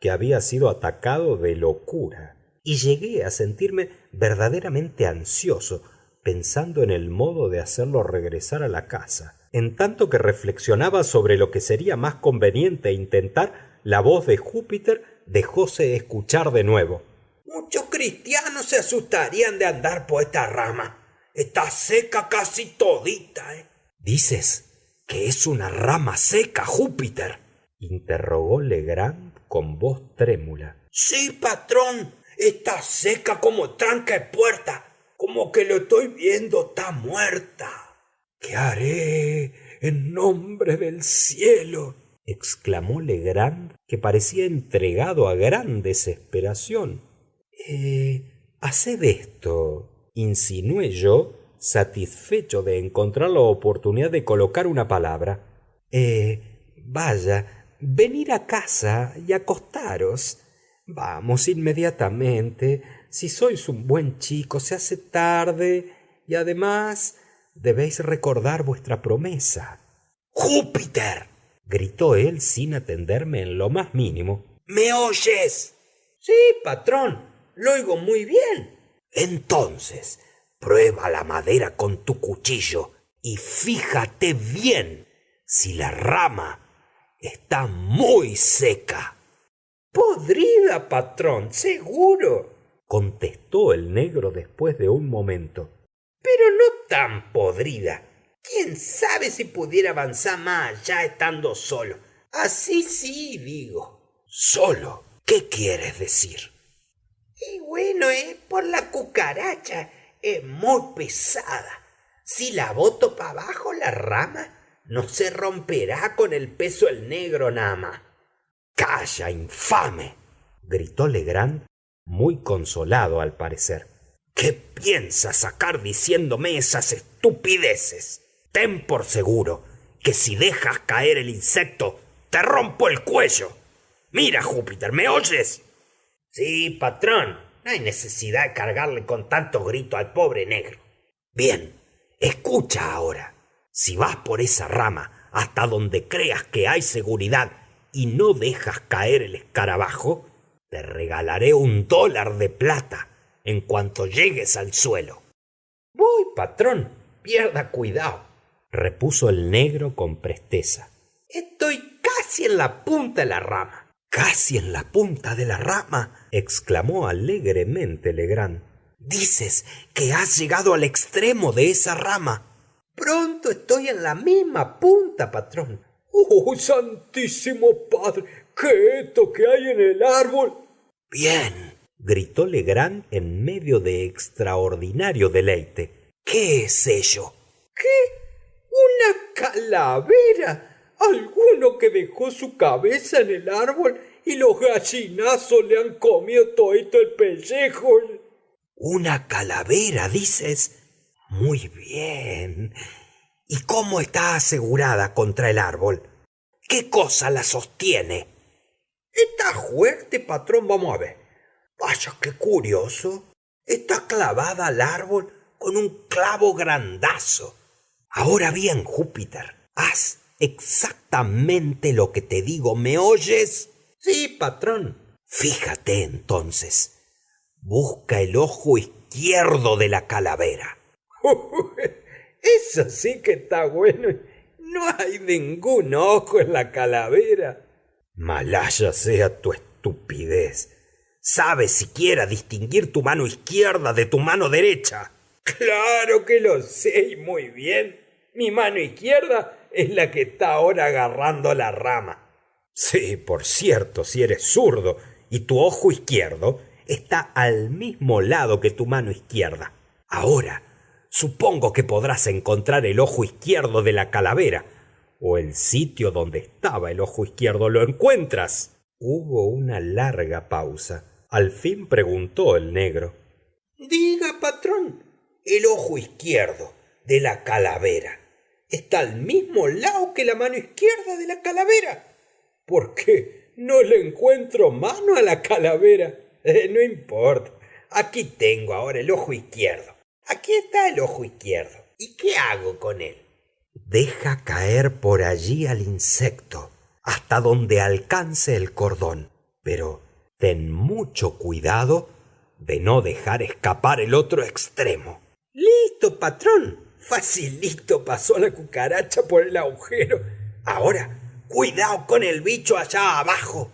que había sido atacado de locura, y llegué a sentirme verdaderamente ansioso, pensando en el modo de hacerlo regresar a la casa. En tanto que reflexionaba sobre lo que sería más conveniente intentar, la voz de Júpiter dejóse escuchar de nuevo. Muchos cristianos se asustarían de andar por esta rama. Está seca casi todita, ¿eh? ¿Dices que es una rama seca, Júpiter?, interrogó Legrand con voz trémula. Sí, patrón, está seca como tranca de puerta, como que lo estoy viendo, está muerta. ¿Qué haré en nombre del cielo?, exclamó Legrand, que parecía entregado a gran desesperación. Haced esto, insinué yo, satisfecho de encontrar la oportunidad de colocar una palabra. Vaya, venir a casa y acostaros. Vamos inmediatamente. Si sois un buen chico, se hace tarde y además debéis recordar vuestra promesa. ¡Júpiter!, gritó él sin atenderme en lo más mínimo. ¿Me oyes? Sí, patrón, lo oigo muy bien. Entonces, prueba la madera con tu cuchillo y fíjate bien si la rama está muy seca. Podrida, patrón, seguro, contestó el negro después de un momento. Pero no tan podrida. ¿Quién sabe si pudiera avanzar más allá estando solo? Así sí, digo. ¿Solo? ¿Qué quieres decir? Y bueno, por la cucaracha. Es muy pesada. Si la boto para abajo la rama, no se romperá con el peso el negro nama. Calla, infame, gritó Legrand, muy consolado al parecer. ¿Qué piensas sacar diciéndome esas estupideces? Ten por seguro que si dejas caer el insecto, te rompo el cuello. Mira, Júpiter, ¿me oyes? Sí, patrón, no hay necesidad de cargarle con tanto grito al pobre negro. Bien, escucha ahora. Si vas por esa rama hasta donde creas que hay seguridad y no dejas caer el escarabajo, te regalaré $1 de plata en cuanto llegues al suelo. Voy, patrón, pierda cuidado, repuso el negro con presteza. Estoy casi en la punta de la rama. ¿Casi en la punta de la rama?, exclamó alegremente Legrand. Dices que has llegado al extremo de esa rama. Pronto estoy en la misma punta, patrón. ¡Oh, santísimo padre! ¿Qué esto que hay en el árbol? Bien, gritó Legrand en medio de extraordinario deleite. ¿Qué es ello? ¿Qué? ¿Una calavera? ¿Alguno que dejó su cabeza en el árbol y los gallinazos le han comido todito el pellejo? ¿Una calavera, dices? Muy bien. ¿Y cómo está asegurada contra el árbol? ¿Qué cosa la sostiene? Está fuerte, patrón, vamos a ver. Vaya, qué curioso. Está clavada al árbol con un clavo grandazo. Ahora bien, Júpiter, haz exactamente lo que te digo. ¿Me oyes? Sí, patrón. Fíjate entonces. Busca el ojo izquierdo de la calavera. Eso sí que está bueno. No hay ningún ojo en la calavera. Malaya sea tu estupidez. ¿Sabes siquiera distinguir tu mano izquierda de tu mano derecha? Claro que lo sé y muy bien. Mi mano izquierda es la que está ahora agarrando la rama. Sí, por cierto, si eres zurdo y tu ojo izquierdo está al mismo lado que tu mano izquierda. Ahora, supongo que podrás encontrar el ojo izquierdo de la calavera, o el sitio donde estaba el ojo izquierdo. ¿Lo encuentras? Hubo una larga pausa. Al fin preguntó el negro. Diga, patrón, el ojo izquierdo de la calavera está al mismo lado que la mano izquierda de la calavera. ¿Por qué no le encuentro mano a la calavera? No importa. Aquí tengo ahora el ojo izquierdo. Aquí está el ojo izquierdo. ¿Y qué hago con él? Deja caer por allí al insecto hasta donde alcance el cordón, pero ten mucho cuidado de no dejar escapar el otro extremo. Listo, patrón. Facilito pasó la cucaracha por el agujero. Ahora, cuidado con el bicho allá abajo.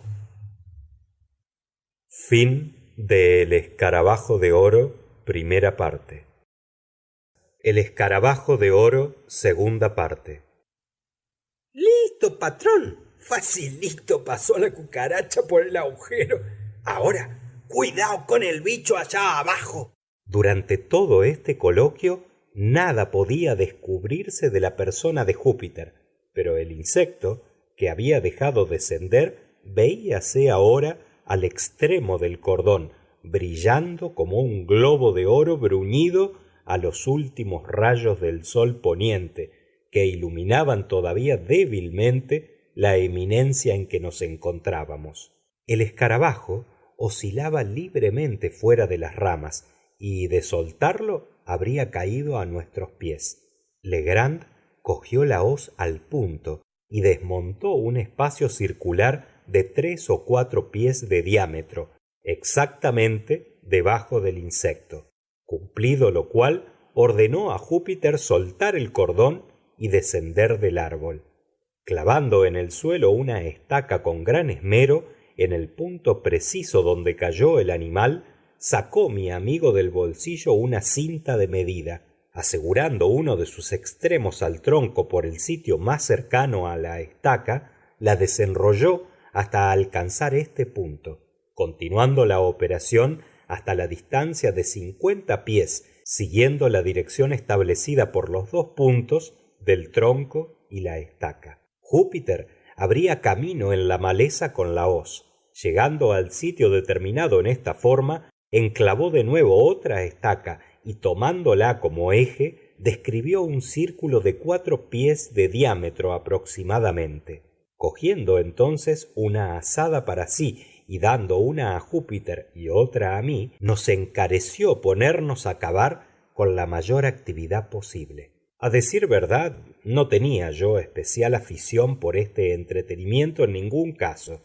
Fin de El escarabajo de oro, primera parte. El escarabajo de oro, segunda parte. Listo, patrón. Facilito pasó la cucaracha por el agujero. Ahora, cuidado con el bicho allá abajo. Durante todo este coloquio, nada podía descubrirse de la persona de Júpiter, pero el insecto, que había dejado descender, veíase ahora al extremo del cordón, brillando como un globo de oro bruñido a los últimos rayos del sol poniente, que iluminaban todavía débilmente la eminencia en que nos encontrábamos. El escarabajo oscilaba libremente fuera de las ramas, y de soltarlo habría caído a nuestros pies. Legrand cogió la hoz al punto y desmontó un espacio circular de 3 o 4 pies de diámetro, exactamente debajo del insecto. Cumplido lo cual, ordenó a Júpiter soltar el cordón y descender del árbol. Clavando en el suelo una estaca con gran esmero, en el punto preciso donde cayó el animal, sacó mi amigo del bolsillo una cinta de medida. Asegurando uno de sus extremos al tronco por el sitio más cercano a la estaca, la desenrolló hasta alcanzar este punto, continuando la operación hasta la distancia de 50 pies, siguiendo la dirección establecida por los 2 puntos del tronco y la estaca. Júpiter abría camino en la maleza con la hoz. Llegando al sitio determinado en esta forma, enclavó de nuevo otra estaca y tomándola como eje, describió un círculo de 4 pies de diámetro aproximadamente. Cogiendo entonces una azada para sí y dando una a Júpiter y otra a mí, nos encareció ponernos a cavar con la mayor actividad posible. A decir verdad, no tenía yo especial afición por este entretenimiento en ningún caso,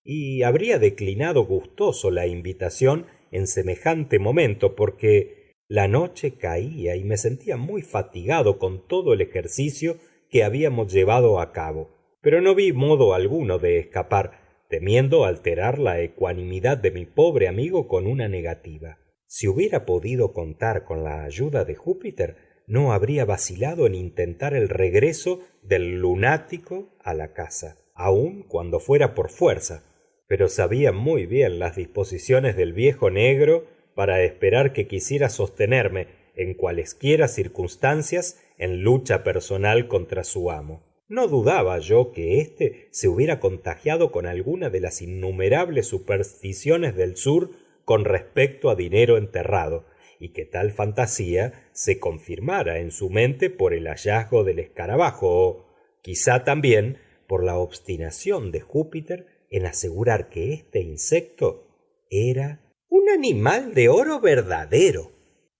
y habría declinado gustoso la invitación en semejante momento, porque la noche caía y me sentía muy fatigado con todo el ejercicio que habíamos llevado a cabo. Pero no vi modo alguno de escapar, temiendo alterar la ecuanimidad de mi pobre amigo con una negativa. Si hubiera podido contar con la ayuda de Júpiter, no habría vacilado en intentar el regreso del lunático a la casa, aun cuando fuera por fuerza, pero sabía muy bien las disposiciones del viejo negro para esperar que quisiera sostenerme en cualesquiera circunstancias en lucha personal contra su amo. No dudaba yo que éste se hubiera contagiado con alguna de las innumerables supersticiones del sur con respecto a dinero enterrado, y que tal fantasía se confirmara en su mente por el hallazgo del escarabajo, o quizá también por la obstinación de Júpiter en asegurar que este insecto era un animal de oro verdadero.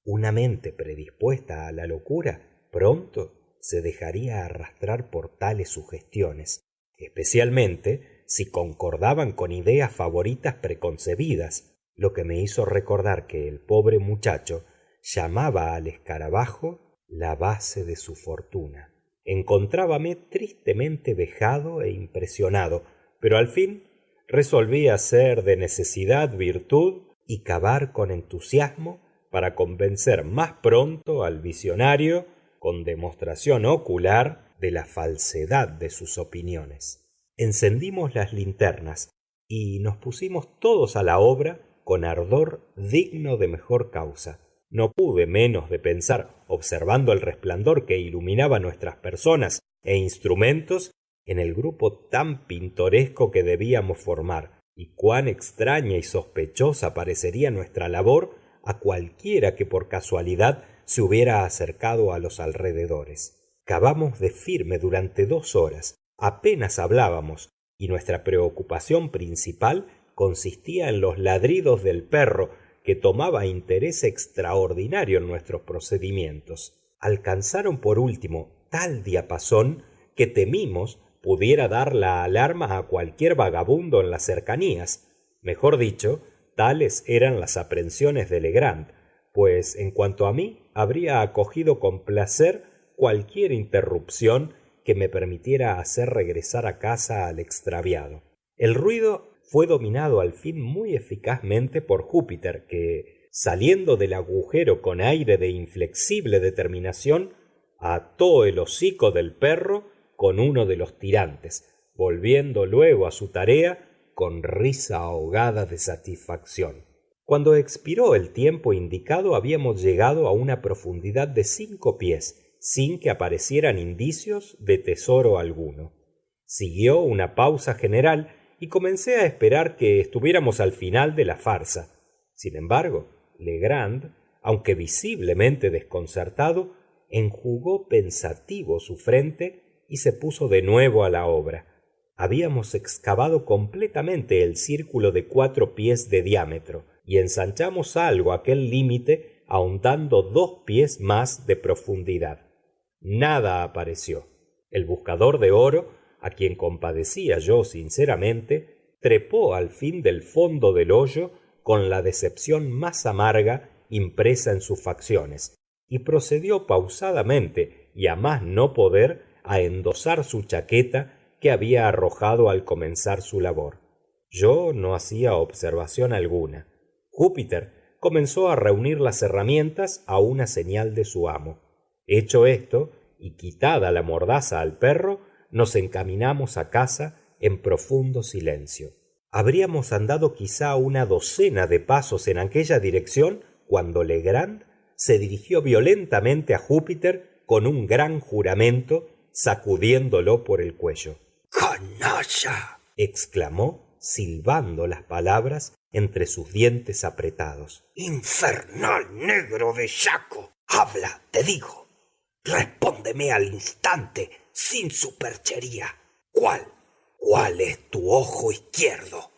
Una mente predispuesta a la locura pronto se dejaría arrastrar por tales sugestiones, especialmente si concordaban con ideas favoritas preconcebidas, lo que me hizo recordar que el pobre muchacho llamaba al escarabajo la base de su fortuna. Encontrábame tristemente vejado e impresionado, pero al fin resolví hacer de necesidad virtud y cavar con entusiasmo para convencer más pronto al visionario con demostración ocular de la falsedad de sus opiniones. Encendimos las linternas y nos pusimos todos a la obra con ardor digno de mejor causa. No pude menos de pensar, observando el resplandor que iluminaba nuestras personas e instrumentos, en el grupo tan pintoresco que debíamos formar, y cuán extraña y sospechosa parecería nuestra labor a cualquiera que por casualidad se hubiera acercado a los alrededores. Cavamos de firme durante 2 horas, apenas hablábamos, y nuestra preocupación principal consistía en los ladridos del perro, que tomaba interés extraordinario en nuestros procedimientos. Alcanzaron por último tal diapasón que temimos pudiera dar la alarma a cualquier vagabundo en las cercanías. Mejor dicho, tales eran las aprensiones de Legrand, pues en cuanto a mí, habría acogido con placer cualquier interrupción que me permitiera hacer regresar a casa al extraviado. El ruido fue dominado al fin muy eficazmente por Júpiter, que, saliendo del agujero con aire de inflexible determinación, ató el hocico del perro con uno de los tirantes, volviendo luego a su tarea con risa ahogada de satisfacción. Cuando expiró el tiempo indicado habíamos llegado a una profundidad de 5 pies, sin que aparecieran indicios de tesoro alguno. Siguió una pausa general y comencé a esperar que estuviéramos al final de la farsa. Sin embargo, Legrand, aunque visiblemente desconcertado, enjugó pensativo su frente y se puso de nuevo a la obra. Habíamos excavado completamente el círculo de 4 pies de diámetro y ensanchamos algo aquel límite ahondando 2 pies más de profundidad. Nada apareció. El buscador de oro, a quien compadecía yo sinceramente, trepó al fin del fondo del hoyo con la decepción más amarga impresa en sus facciones, y procedió pausadamente y a más no poder a endosar su chaqueta que había arrojado al comenzar su labor. Yo no hacía observación alguna. Júpiter comenzó a reunir las herramientas a una señal de su amo. Hecho esto, y quitada la mordaza al perro, nos encaminamos a casa en profundo silencio. Habríamos andado quizá una docena de pasos en aquella dirección cuando Legrand se dirigió violentamente a Júpiter con un gran juramento sacudiéndolo por el cuello. ¡Canalla! Exclamó, silbando las palabras entre sus dientes apretados. ¡Infernal negro bellaco! Habla, te digo. Respóndeme al instante, sin superchería. ¿Cuál es tu ojo izquierdo?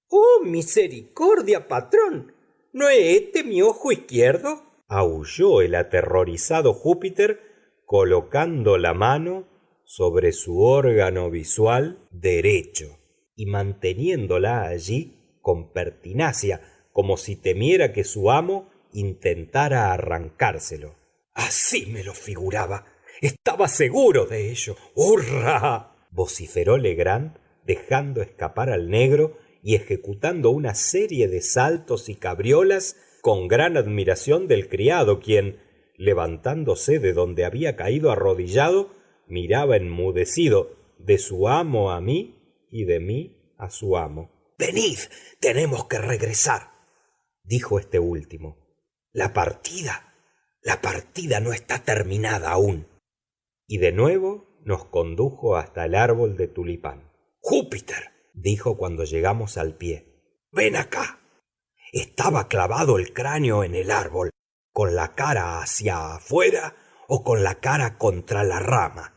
¡Oh, misericordia, patrón! ¿No es este mi ojo izquierdo? Aulló el aterrorizado Júpiter, colocando la mano sobre su órgano visual derecho y manteniéndola allí con pertinacia, como si temiera que su amo intentara arrancárselo. Así me lo figuraba. Estaba seguro de ello. ¡Hurra! Vociferó Legrand, dejando escapar al negro y ejecutando una serie de saltos y cabriolas con gran admiración del criado, quien, levantándose de donde había caído arrodillado, miraba enmudecido de su amo a mí y de mí a su amo. Venid, tenemos que regresar, dijo este último. La partida no está terminada aún. Y de nuevo nos condujo hasta el árbol de tulipán. Júpiter, dijo cuando llegamos al pie, ven acá. ¿Estaba clavado el cráneo en el árbol, con la cara hacia afuera o con la cara contra la rama?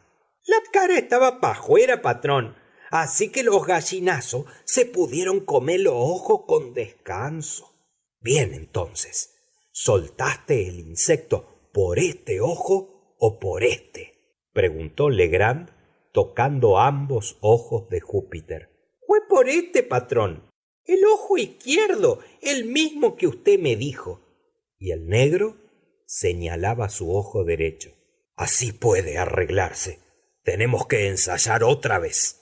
La cara estaba pa' afuera, patrón, así que los gallinazos se pudieron comer los ojos con descanso. Bien, entonces, ¿soltaste el insecto por este ojo o por este? Preguntó Legrand, tocando ambos ojos de Júpiter. Fue por este, patrón. El ojo izquierdo, el mismo que usted me dijo. Y el negro señalaba su ojo derecho. Así puede arreglarse. Tenemos que ensayar otra vez.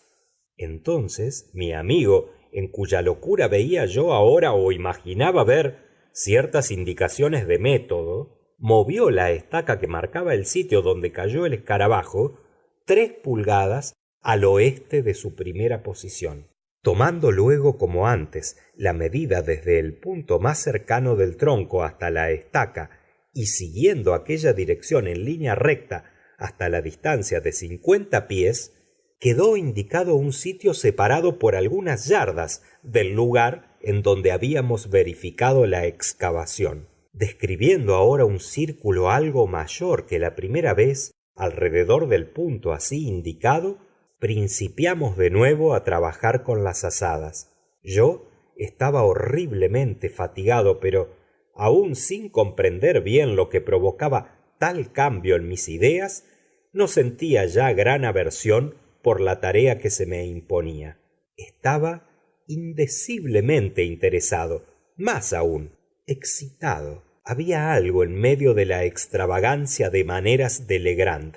Entonces mi amigo, en cuya locura veía yo ahora o imaginaba ver ciertas indicaciones de método, movió la estaca que marcaba el sitio donde cayó el escarabajo 3 pulgadas al oeste de su primera posición. Tomando luego, como antes, la medida desde el punto más cercano del tronco hasta la estaca y siguiendo aquella dirección en línea recta hasta la distancia de 50 pies, quedó indicado un sitio separado por algunas yardas del lugar en donde habíamos verificado la excavación. Describiendo ahora un círculo algo mayor que la primera vez alrededor del punto así indicado, principiamos de nuevo a trabajar con las azadas. Yo estaba horriblemente fatigado, pero aún sin comprender bien lo que provocaba tal cambio en mis ideas, no sentía ya gran aversión por la tarea que se me imponía. Estaba indeciblemente interesado, más aún, excitado. Había algo en medio de la extravagancia de maneras de Legrand,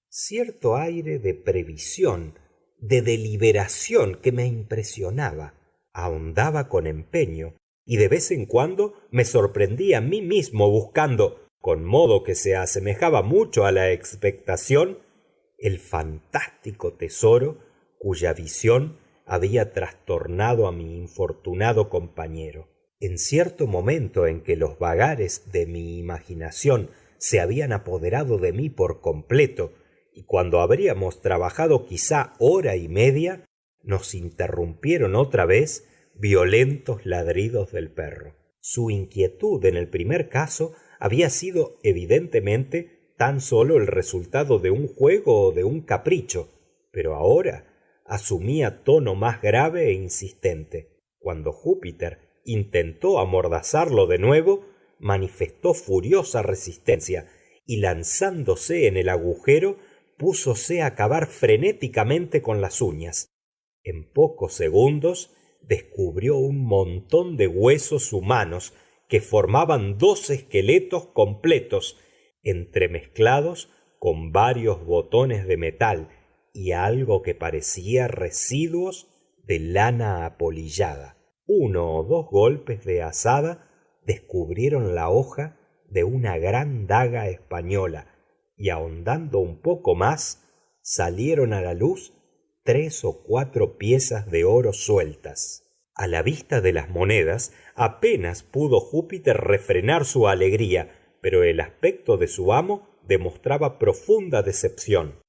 cierto aire de previsión, de deliberación que me impresionaba. Ahondaba con empeño y de vez en cuando me sorprendía a mí mismo buscando, con modo que se asemejaba mucho a la expectación, el fantástico tesoro cuya visión había trastornado a mi infortunado compañero. En cierto momento en que los vagares de mi imaginación se habían apoderado de mí por completo, y cuando habríamos trabajado quizá hora y media, nos interrumpieron otra vez violentos ladridos del perro. Su inquietud en el primer caso había sido evidentemente tan solo el resultado de un juego o de un capricho, pero ahora asumía tono más grave e insistente. Cuando Júpiter intentó amordazarlo de nuevo, manifestó furiosa resistencia y lanzándose en el agujero, púsose a cavar frenéticamente con las uñas. En pocos segundos descubrió un montón de huesos humanos que formaban 2 esqueletos completos, entremezclados con varios botones de metal y algo que parecía residuos de lana apolillada. 1 o 2 golpes de azada descubrieron la hoja de una gran daga española y ahondando un poco más salieron a la luz 3 o 4 piezas de oro sueltas. A la vista de las monedas apenas pudo Júpiter refrenar su alegría, pero el aspecto de su amo demostraba profunda decepción.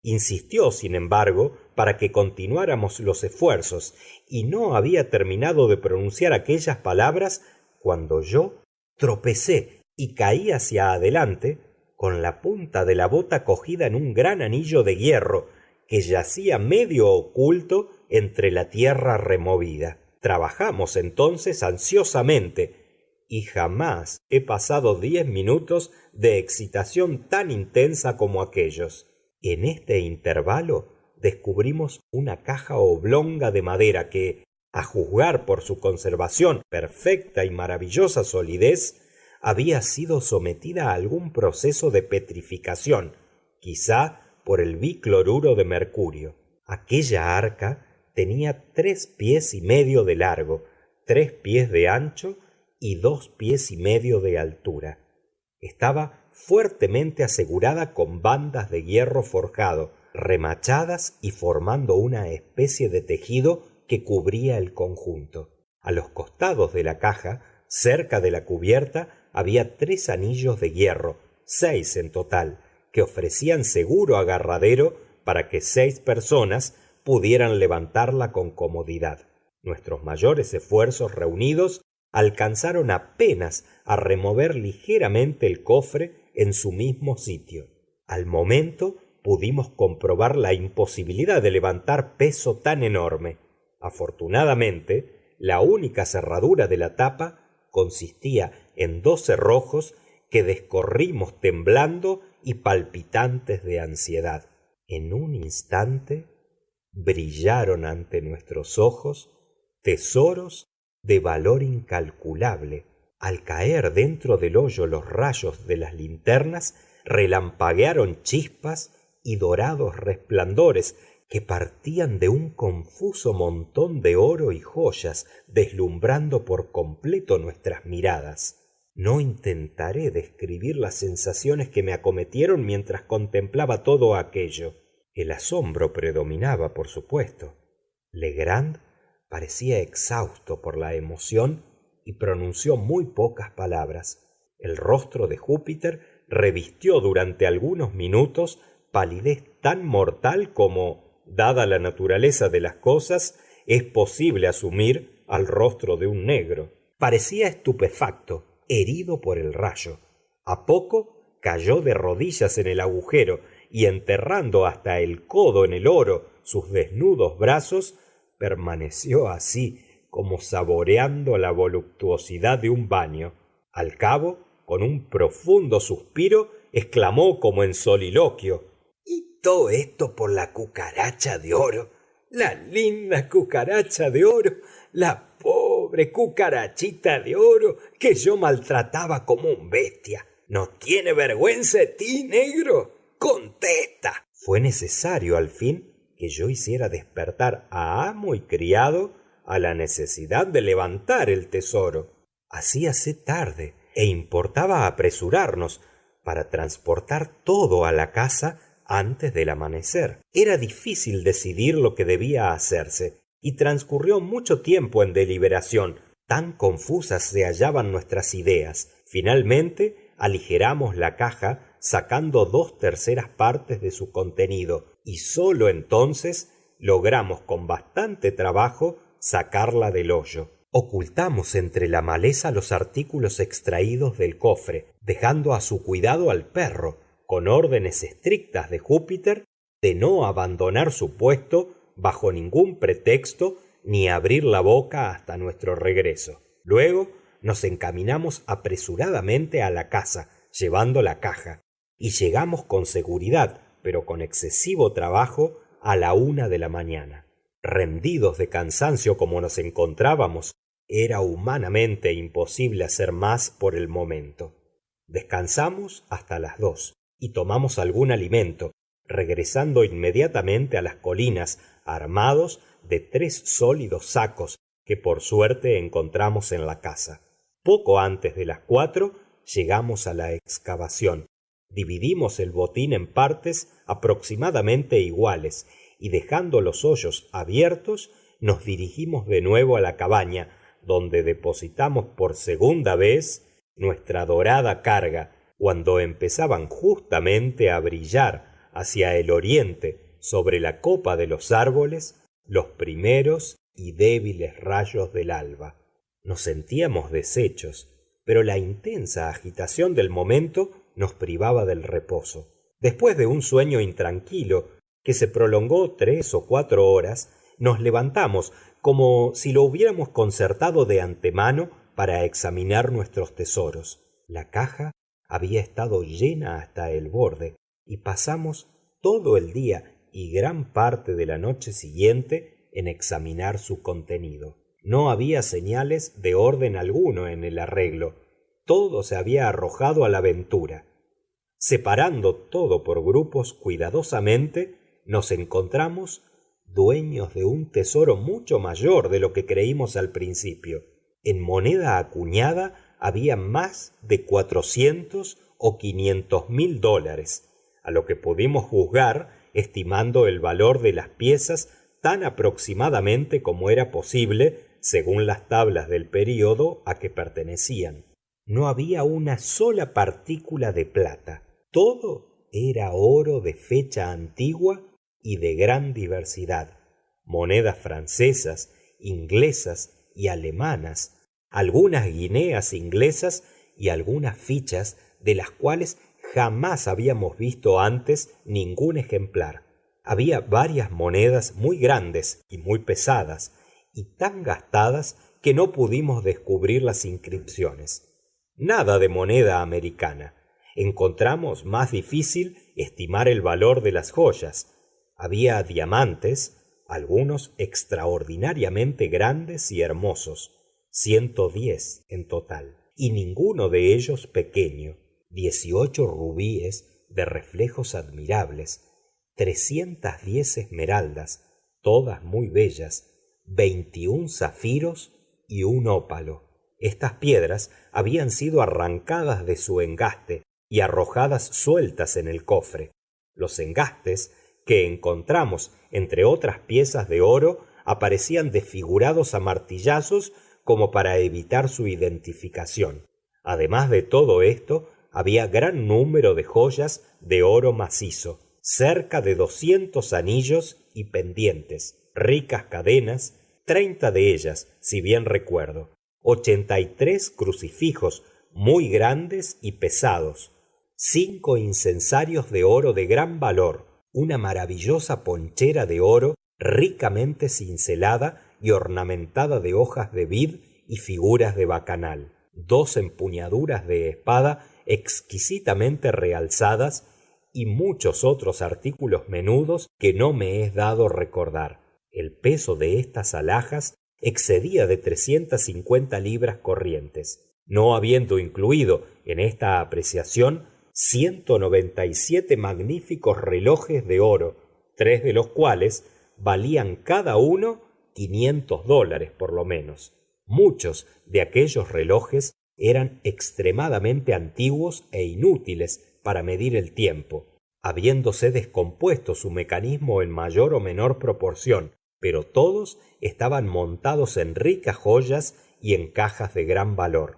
Insistió, sin embargo, para que continuáramos los esfuerzos, y no había terminado de pronunciar aquellas palabras cuando yo tropecé y caí hacia adelante con la punta de la bota cogida en un gran anillo de hierro que yacía medio oculto entre la tierra removida. Trabajamos entonces ansiosamente y jamás he pasado 10 minutos de excitación tan intensa como aquellos. En este intervalo descubrimos una caja oblonga de madera que, a juzgar por su conservación, perfecta y maravillosa solidez, había sido sometida a algún proceso de petrificación, quizá por el bicloruro de mercurio. Aquella arca tenía 3 pies y medio de largo, 3 pies de ancho y 2 pies y medio de altura. Estaba fuertemente asegurada con bandas de hierro forjado, remachadas y formando una especie de tejido que cubría el conjunto. A los costados de la caja, cerca de la cubierta, había 3 anillos de hierro, 6 en total, que ofrecían seguro agarradero para que 6 personas pudieran levantarla con comodidad. Nuestros mayores esfuerzos reunidos alcanzaron apenas a remover ligeramente el cofre en su mismo sitio. Al momento pudimos comprobar la imposibilidad de levantar peso tan enorme. Afortunadamente, la única cerradura de la tapa consistía en 2 cerrojos que descorrimos temblando y palpitantes de ansiedad. En un instante brillaron ante nuestros ojos tesoros de valor incalculable. Al caer dentro del hoyo los rayos de las linternas, relampaguearon chispas y dorados resplandores que partían de un confuso montón de oro y joyas, deslumbrando por completo nuestras miradas. No intentaré describir las sensaciones que me acometieron mientras contemplaba todo aquello. El asombro predominaba, por supuesto. Legrand parecía exhausto por la emoción y pronunció muy pocas palabras. El rostro de Júpiter revistió durante algunos minutos palidez tan mortal como, dada la naturaleza de las cosas, es posible asumir al rostro de un negro. Parecía estupefacto, herido por el rayo. A poco cayó de rodillas en el agujero y, enterrando hasta el codo en el oro sus desnudos brazos, permaneció así como saboreando la voluptuosidad de un baño. Al cabo, con un profundo suspiro, exclamó como en soliloquio: ¿Y todo esto por la cucaracha de oro? La linda cucaracha de oro, la pobre cucarachita de oro que yo maltrataba como un bestia. ¿No tiene vergüenza de ti, negro? Contesta. Fue necesario al fin que yo hiciera despertar a amo y criado a la necesidad de levantar el tesoro. Hacíase tarde e importaba apresurarnos para transportar todo a la casa antes del amanecer. Era difícil decidir lo que debía hacerse, y transcurrió mucho tiempo en deliberación. Tan confusas se hallaban nuestras ideas. Finalmente aligeramos la caja sacando 2/3 de su contenido, y sólo entonces logramos con bastante trabajo sacarla del hoyo. Ocultamos entre la maleza los artículos extraídos del cofre, dejando a su cuidado al perro, con órdenes estrictas de Júpiter de no abandonar su puesto bajo ningún pretexto ni abrir la boca hasta nuestro regreso. Luego nos encaminamos apresuradamente a la casa, llevando la caja, y llegamos con seguridad, pero con excesivo trabajo, a la 1 de la mañana. Rendidos de cansancio como nos encontrábamos, era humanamente imposible hacer más por el momento. Descansamos hasta las 2 y tomamos algún alimento, regresando inmediatamente a las colinas, armados de 3 sólidos sacos que por suerte encontramos en la casa. Poco antes de las 4 llegamos a la excavación. Dividimos el botín en partes aproximadamente iguales y, dejando los hoyos abiertos, nos dirigimos de nuevo a la cabaña, donde depositamos por segunda vez nuestra dorada carga, cuando empezaban justamente a brillar hacia el oriente sobre la copa de los árboles los primeros y débiles rayos del alba. Nos sentíamos deshechos, pero la intensa agitación del momento nos privaba del reposo. Después de un sueño intranquilo que se prolongó 3 o 4 horas, nos levantamos como si lo hubiéramos concertado de antemano para examinar nuestros tesoros. La caja había estado llena hasta el borde y pasamos todo el día y gran parte de la noche siguiente en examinar su contenido. No había señales de orden alguno en el arreglo. Todo se había arrojado a la aventura. Separando todo por grupos cuidadosamente, nos encontramos dueños de un tesoro mucho mayor de lo que creímos al principio. En moneda acuñada había más de 400 o 500 mil dólares, a lo que pudimos juzgar estimando el valor de las piezas tan aproximadamente como era posible según las tablas del período a que pertenecían. No había una sola partícula de plata. Todo era oro de fecha antigua y de gran diversidad. Monedas francesas, inglesas y alemanas, algunas guineas inglesas y algunas fichas de las cuales jamás habíamos visto antes ningún ejemplar. Había varias monedas muy grandes y muy pesadas, y tan gastadas que no pudimos descubrir las inscripciones. Nada de moneda americana. Encontramos más difícil estimar el valor de las joyas. Había diamantes, algunos extraordinariamente grandes y hermosos, 110 en total, y ninguno de ellos pequeño. 18 rubíes de reflejos admirables, 310 esmeraldas, todas muy bellas, 21 zafiros y un ópalo. Estas piedras habían sido arrancadas de su engaste y arrojadas sueltas en el cofre. Los engastes que encontramos entre otras piezas de oro aparecían desfigurados a martillazos como para evitar su identificación. Además de todo esto, había gran número de joyas de oro macizo, cerca de 200 anillos y pendientes, ricas cadenas, 30 de ellas, si bien recuerdo, 83 crucifijos muy grandes y pesados, 5 incensarios de oro de gran valor, una maravillosa ponchera de oro ricamente cincelada y ornamentada de hojas de vid y figuras de bacanal, 2 empuñaduras de espada exquisitamente realzadas y muchos otros artículos menudos que no me es dado recordar. El peso de estas alhajas excedía de 350 libras corrientes, no habiendo incluido en esta apreciación 197 magníficos relojes de oro, 3 de los cuales valían cada uno $500 por lo menos. Muchos de aquellos relojes eran extremadamente antiguos e inútiles para medir el tiempo, habiéndose descompuesto su mecanismo en mayor o menor proporción, pero todos estaban montados en ricas joyas y en cajas de gran valor.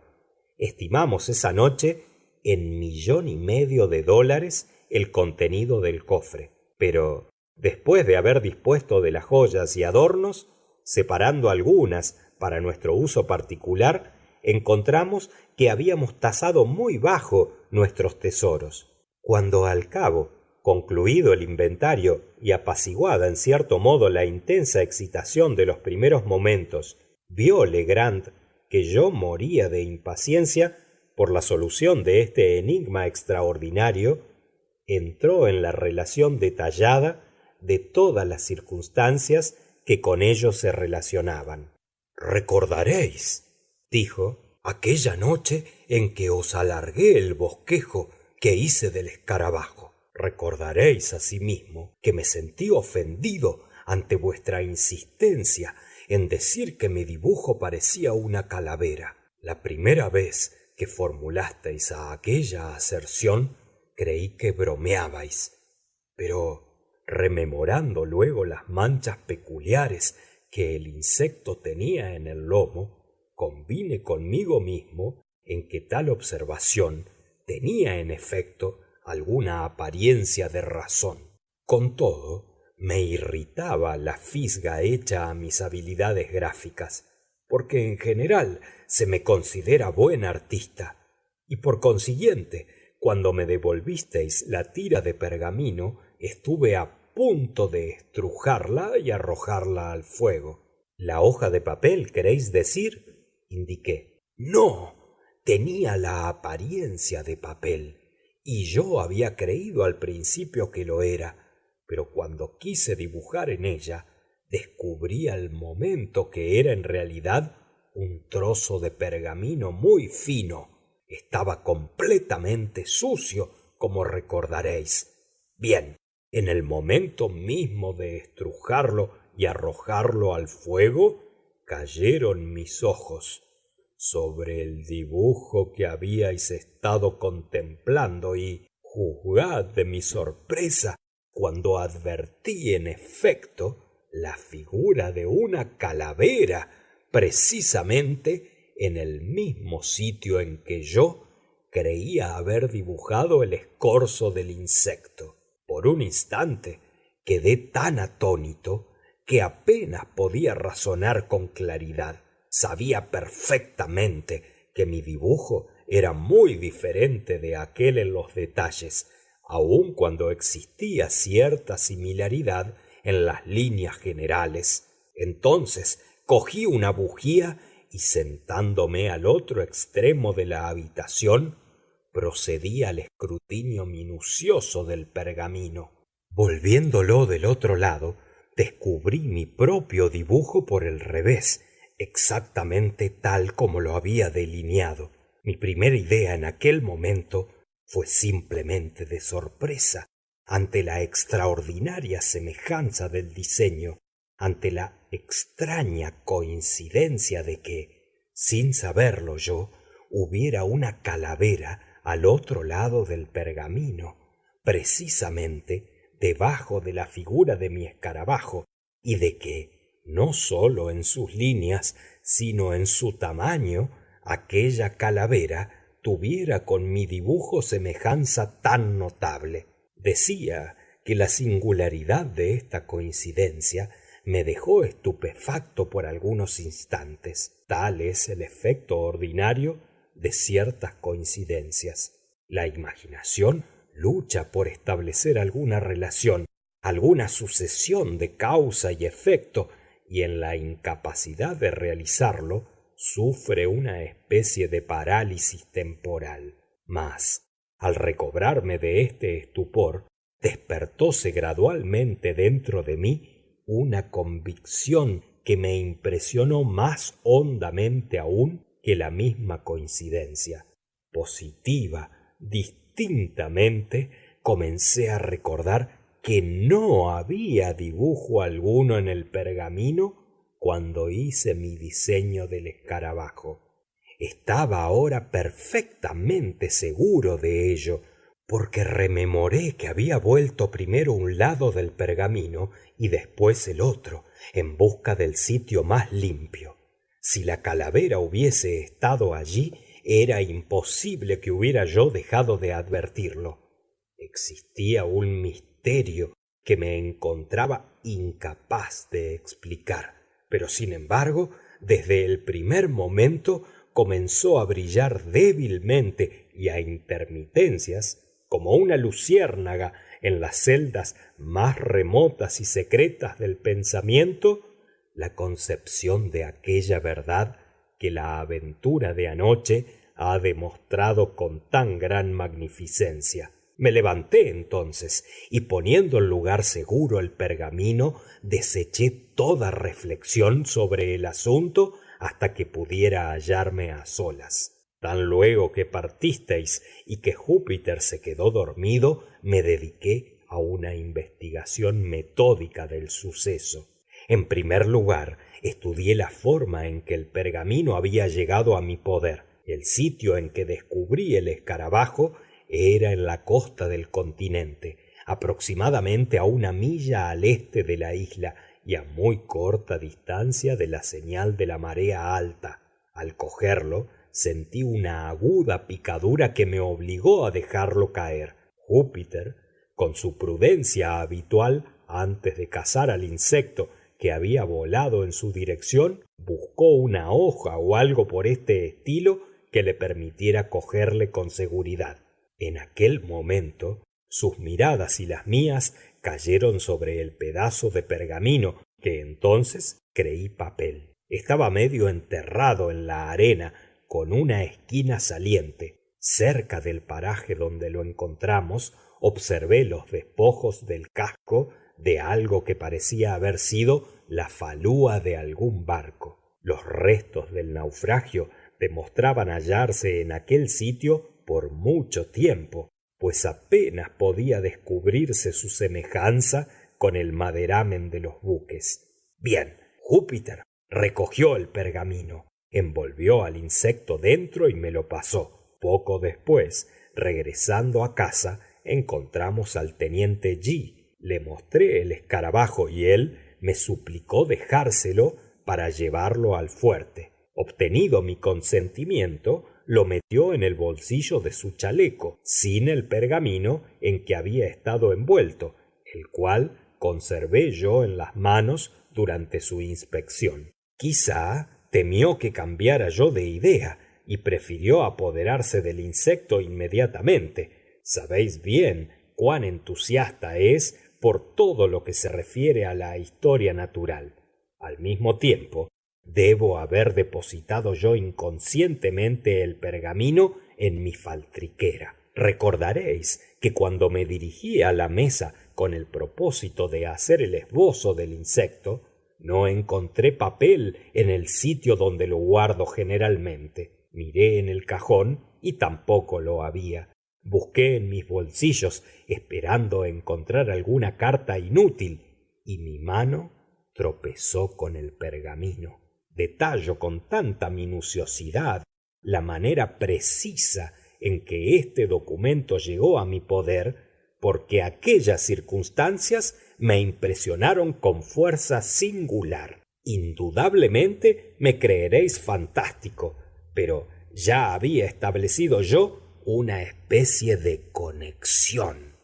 Estimamos esa noche en $1,500,000 el contenido del cofre, pero después de haber dispuesto de las joyas y adornos, separando algunas para nuestro uso particular, encontramos que habíamos tasado muy bajo nuestros tesoros. Cuando al cabo, concluido el inventario y apaciguada en cierto modo la intensa excitación de los primeros momentos, vio Legrand que yo moría de impaciencia por la solución de este enigma extraordinario, entró en la relación detallada de todas las circunstancias que con ello se relacionaban. Recordaréis, dijo, aquella noche en que os alargué el bosquejo que hice del escarabajo. Recordaréis asimismo que me sentí ofendido ante vuestra insistencia en decir que mi dibujo parecía una calavera. La primera vez que formulasteis aquella aserción creí que bromeabais, pero rememorando luego las manchas peculiares que el insecto tenía en el lomo, convine conmigo mismo en que tal observación tenía en efecto alguna apariencia de razón. Con todo, me irritaba la fisga hecha a mis habilidades gráficas, porque en general se me considera buen artista, y por consiguiente, cuando me devolvisteis la tira de pergamino, estuve a punto de estrujarla y arrojarla al fuego. ¿La hoja de papel, queréis decir? Indiqué. No, tenía la apariencia de papel, y yo había creído al principio que lo era, pero cuando quise dibujar en ella, descubrí al momento que era en realidad un trozo de pergamino muy fino. Estaba completamente sucio, como recordaréis. Bien, en el momento mismo de estrujarlo y arrojarlo al fuego, cayeron mis ojos sobre el dibujo que habíais estado contemplando y juzgad de mi sorpresa cuando advertí en efecto la figura de una calavera precisamente en el mismo sitio en que yo creía haber dibujado el escorzo del insecto. Por un instante quedé tan atónito que apenas podía razonar con claridad. Sabía perfectamente que mi dibujo era muy diferente de aquel en los detalles, aun cuando existía cierta similaridad en las líneas generales. Entonces cogí una bujía y sentándome al otro extremo de la habitación, procedí al escrutinio minucioso del pergamino. Volviéndolo del otro lado, descubrí mi propio dibujo por el revés, exactamente tal como lo había delineado. Mi primera idea en aquel momento fue simplemente de sorpresa ante la extraordinaria semejanza del diseño, ante la extraña coincidencia de que, sin saberlo yo, hubiera una calavera al otro lado del pergamino, precisamente debajo de la figura de mi escarabajo, y de que, no sólo en sus líneas, sino en su tamaño, aquella calavera tuviera con mi dibujo semejanza tan notable. Decía que la singularidad de esta coincidencia me dejó estupefacto por algunos instantes. Tal es el efecto ordinario de ciertas coincidencias. La imaginación lucha por establecer alguna relación, alguna sucesión de causa y efecto, y en la incapacidad de realizarlo sufre una especie de parálisis temporal. Mas, al recobrarme de este estupor, despertóse gradualmente dentro de mí una convicción que me impresionó más hondamente aún que la misma coincidencia. Positiva, distintamente, comencé a recordar que no había dibujo alguno en el pergamino cuando hice mi diseño del escarabajo. Estaba ahora perfectamente seguro de ello, porque rememoré que había vuelto primero un lado del pergamino y después el otro, en busca del sitio más limpio. Si la calavera hubiese estado allí, era imposible que hubiera yo dejado de advertirlo. Existía un misterio que me encontraba incapaz de explicar, pero sin embargo, desde el primer momento comenzó a brillar débilmente y a intermitencias, como una luciérnaga en las celdas más remotas y secretas del pensamiento, la concepción de aquella verdad que la aventura de anoche ha demostrado con tan gran magnificencia. Me levanté entonces y poniendo en lugar seguro el pergamino, deseché toda reflexión sobre el asunto hasta que pudiera hallarme a solas. Tan luego que partisteis y que Júpiter se quedó dormido, me dediqué a una investigación metódica del suceso. En primer lugar, estudié la forma en que el pergamino había llegado a mi poder. El sitio en que descubrí el escarabajo era en la costa del continente, aproximadamente a 1 milla al este de la isla y a muy corta distancia de la señal de la marea alta. Al cogerlo, sentí una aguda picadura que me obligó a dejarlo caer. Júpiter, con su prudencia habitual antes de cazar al insecto que había volado en su dirección, buscó una hoja o algo por este estilo que le permitiera cogerle con seguridad. En aquel momento sus miradas y las mías cayeron sobre el pedazo de pergamino que entonces creí papel. Estaba medio enterrado en la arena, con una esquina saliente. Cerca del paraje donde lo encontramos, observé los despojos del casco de algo que parecía haber sido la falúa de algún barco. Los restos del naufragio demostraban hallarse en aquel sitio por mucho tiempo, pues apenas podía descubrirse su semejanza con el maderamen de los buques. Bien, Júpiter recogió el pergamino, envolvió al insecto dentro y me lo pasó. Poco después, regresando a casa, encontramos al teniente G. Le mostré el escarabajo y él me suplicó dejárselo para llevarlo al fuerte. Obtenido mi consentimiento, lo metió en el bolsillo de su chaleco, sin el pergamino en que había estado envuelto, el cual conservé yo en las manos durante su inspección. Quizá temió que cambiara yo de idea y prefirió apoderarse del insecto inmediatamente. Sabéis bien cuán entusiasta es por todo lo que se refiere a la historia natural. Al mismo tiempo, debo haber depositado yo inconscientemente el pergamino en mi faltriquera. Recordaréis que cuando me dirigí a la mesa con el propósito de hacer el esbozo del insecto, no encontré papel en el sitio donde lo guardo generalmente. Miré en el cajón y tampoco lo había. Busqué en mis bolsillos esperando encontrar alguna carta inútil y mi mano tropezó con el pergamino. Detallo con tanta minuciosidad la manera precisa en que este documento llegó a mi poder, porque aquellas circunstancias me impresionaron con fuerza singular. Indudablemente me creeréis fantástico, pero ya había establecido yo una especie de conexión.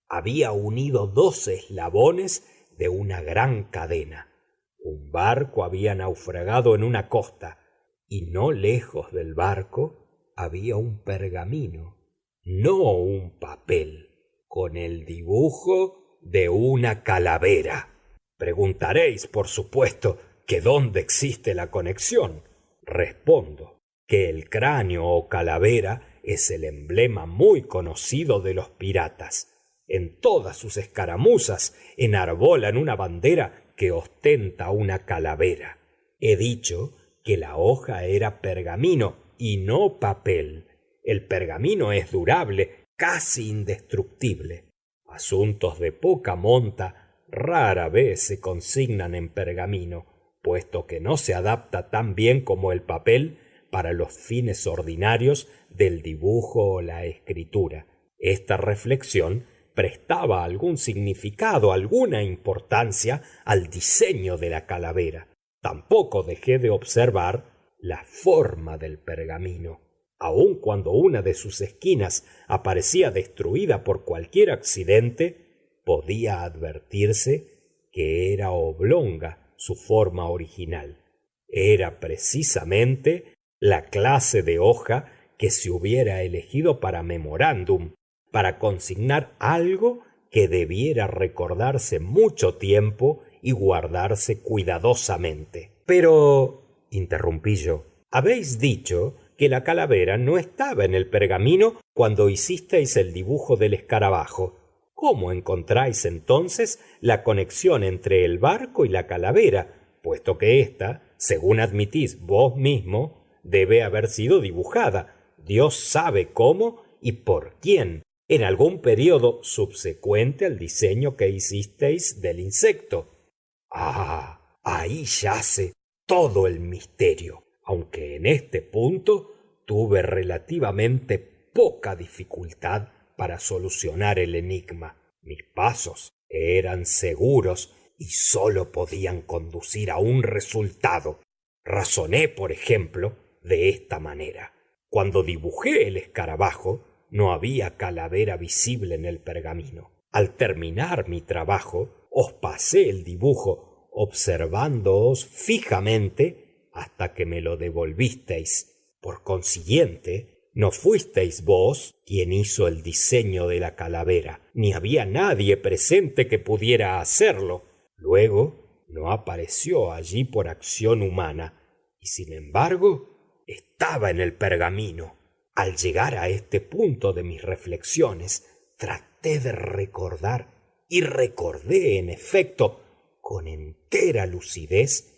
Había unido dos eslabones de una gran cadena. Un barco había naufragado en una costa, y no lejos del barco había un pergamino, no un papel, con el dibujo de una calavera. Preguntaréis, por supuesto, que dónde existe la conexión. Respondo que el cráneo o calavera es el emblema muy conocido de los piratas. En todas sus escaramuzas enarbolan una bandera que ostenta una calavera. He dicho que la hoja era pergamino y no papel. El pergamino es durable, casi indestructible. Asuntos de poca monta rara vez se consignan en pergamino, puesto que no se adapta tan bien como el papel para los fines ordinarios del dibujo o la escritura. Esta reflexión prestaba algún significado, alguna importancia al diseño de la calavera. Tampoco dejé de observar la forma del pergamino. Aun cuando una de sus esquinas aparecía destruida por cualquier accidente, podía advertirse que era oblonga su forma original. Era precisamente la clase de hoja que se hubiera elegido para memorándum, para consignar algo que debiera recordarse mucho tiempo y guardarse cuidadosamente. Pero, interrumpí yo, habéis dicho que la calavera no estaba en el pergamino cuando hicisteis el dibujo del escarabajo. ¿Cómo encontráis entonces la conexión entre el barco y la calavera, puesto que ésta, según admitís vos mismo, debe haber sido dibujada, Dios sabe cómo y por quién, en algún periodo subsecuente al diseño que hicisteis del insecto? Ah, ahí yace todo el misterio, aunque en este punto tuve relativamente poca dificultad para solucionar el enigma. Mis pasos eran seguros y sólo podían conducir a un resultado. Razoné, por ejemplo, de esta manera. Cuando dibujé el escarabajo, no había calavera visible en el pergamino. Al terminar mi trabajo, os pasé el dibujo observándoos fijamente hasta que me lo devolvisteis. Por consiguiente, no fuisteis vos quien hizo el diseño de la calavera, ni había nadie presente que pudiera hacerlo. Luego, no apareció allí por acción humana, y sin embargo, estaba en el pergamino. Al llegar a este punto de mis reflexiones, traté de recordar, y recordé, en efecto, con entera lucidez,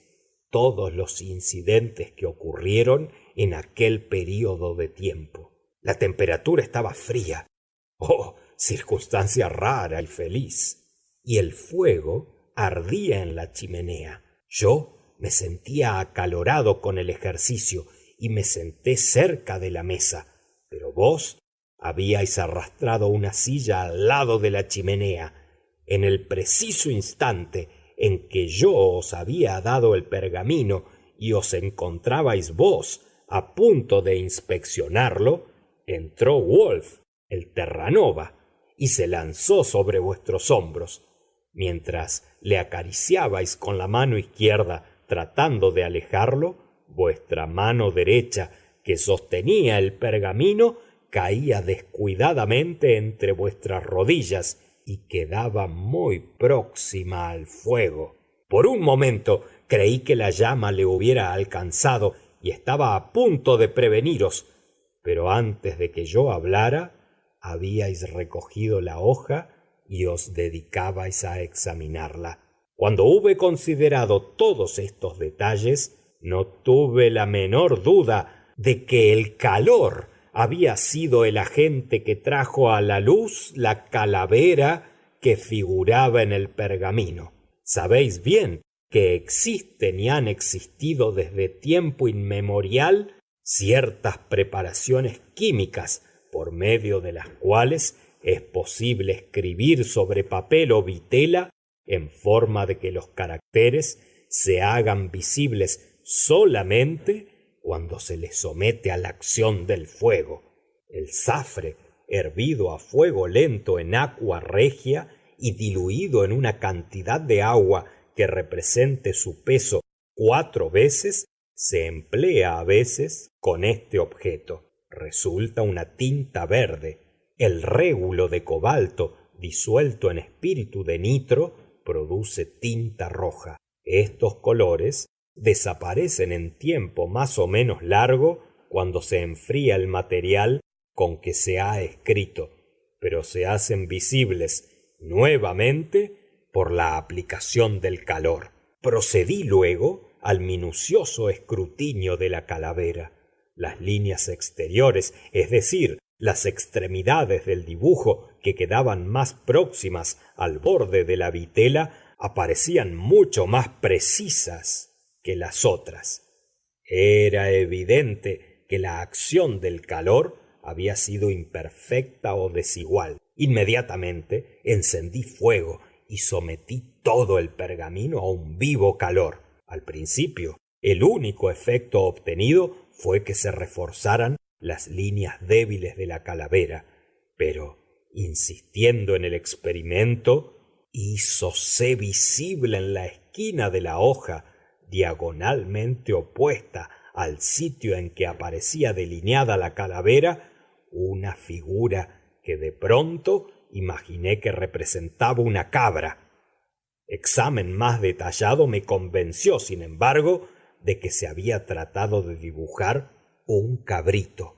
todos los incidentes que ocurrieron en aquel período de tiempo. La temperatura estaba fría, oh, circunstancia rara y feliz, y el fuego ardía en la chimenea. Yo me sentía acalorado con el ejercicio y me senté cerca de la mesa, pero vos habíais arrastrado una silla al lado de la chimenea. En el preciso instante en que yo os había dado el pergamino y os encontrabais vos a punto de inspeccionarlo, entró Wolf, el Terranova, y se lanzó sobre vuestros hombros. Mientras le acariciabais con la mano izquierda tratando de alejarlo, vuestra mano derecha, que sostenía el pergamino, caía descuidadamente entre vuestras rodillas y quedaba muy próxima al fuego. Por un momento creí que la llama le hubiera alcanzado y estaba a punto de preveniros, pero antes de que yo hablara, habíais recogido la hoja y os dedicabais a examinarla. Cuando hube considerado todos estos detalles, no tuve la menor duda de que el calor había sido el agente que trajo a la luz la calavera que figuraba en el pergamino. Sabéis bien que existen y han existido desde tiempo inmemorial ciertas preparaciones químicas por medio de las cuales es posible escribir sobre papel o vitela en forma de que los caracteres se hagan visibles solamente cuando se les somete a la acción del fuego. El zafre, hervido a fuego lento en aqua regia y diluido en una cantidad de agua que represente su peso 4 veces, se emplea a veces con este objeto. Resulta una tinta verde. El régulo de cobalto disuelto en espíritu de nitro produce tinta roja. Estos colores desaparecen en tiempo más o menos largo cuando se enfría el material con que se ha escrito, pero se hacen visibles nuevamente por la aplicación del calor. Procedí luego al minucioso escrutinio de la calavera. Las líneas exteriores, es decir, las extremidades del dibujo que quedaban más próximas al borde de la vitela, aparecían mucho más precisas que las otras. Era evidente que la acción del calor había sido imperfecta o desigual. Inmediatamente encendí fuego y sometí todo el pergamino a un vivo calor. Al principio, el único efecto obtenido fue que se reforzaran las líneas débiles de la calavera, pero, insistiendo en el experimento, hízose visible en la esquina de la hoja, diagonalmente opuesta al sitio en que aparecía delineada la calavera, una figura que de pronto imaginé que representaba una cabra. Examen más detallado me convenció, sin embargo, de que se había tratado de dibujar un cabrito.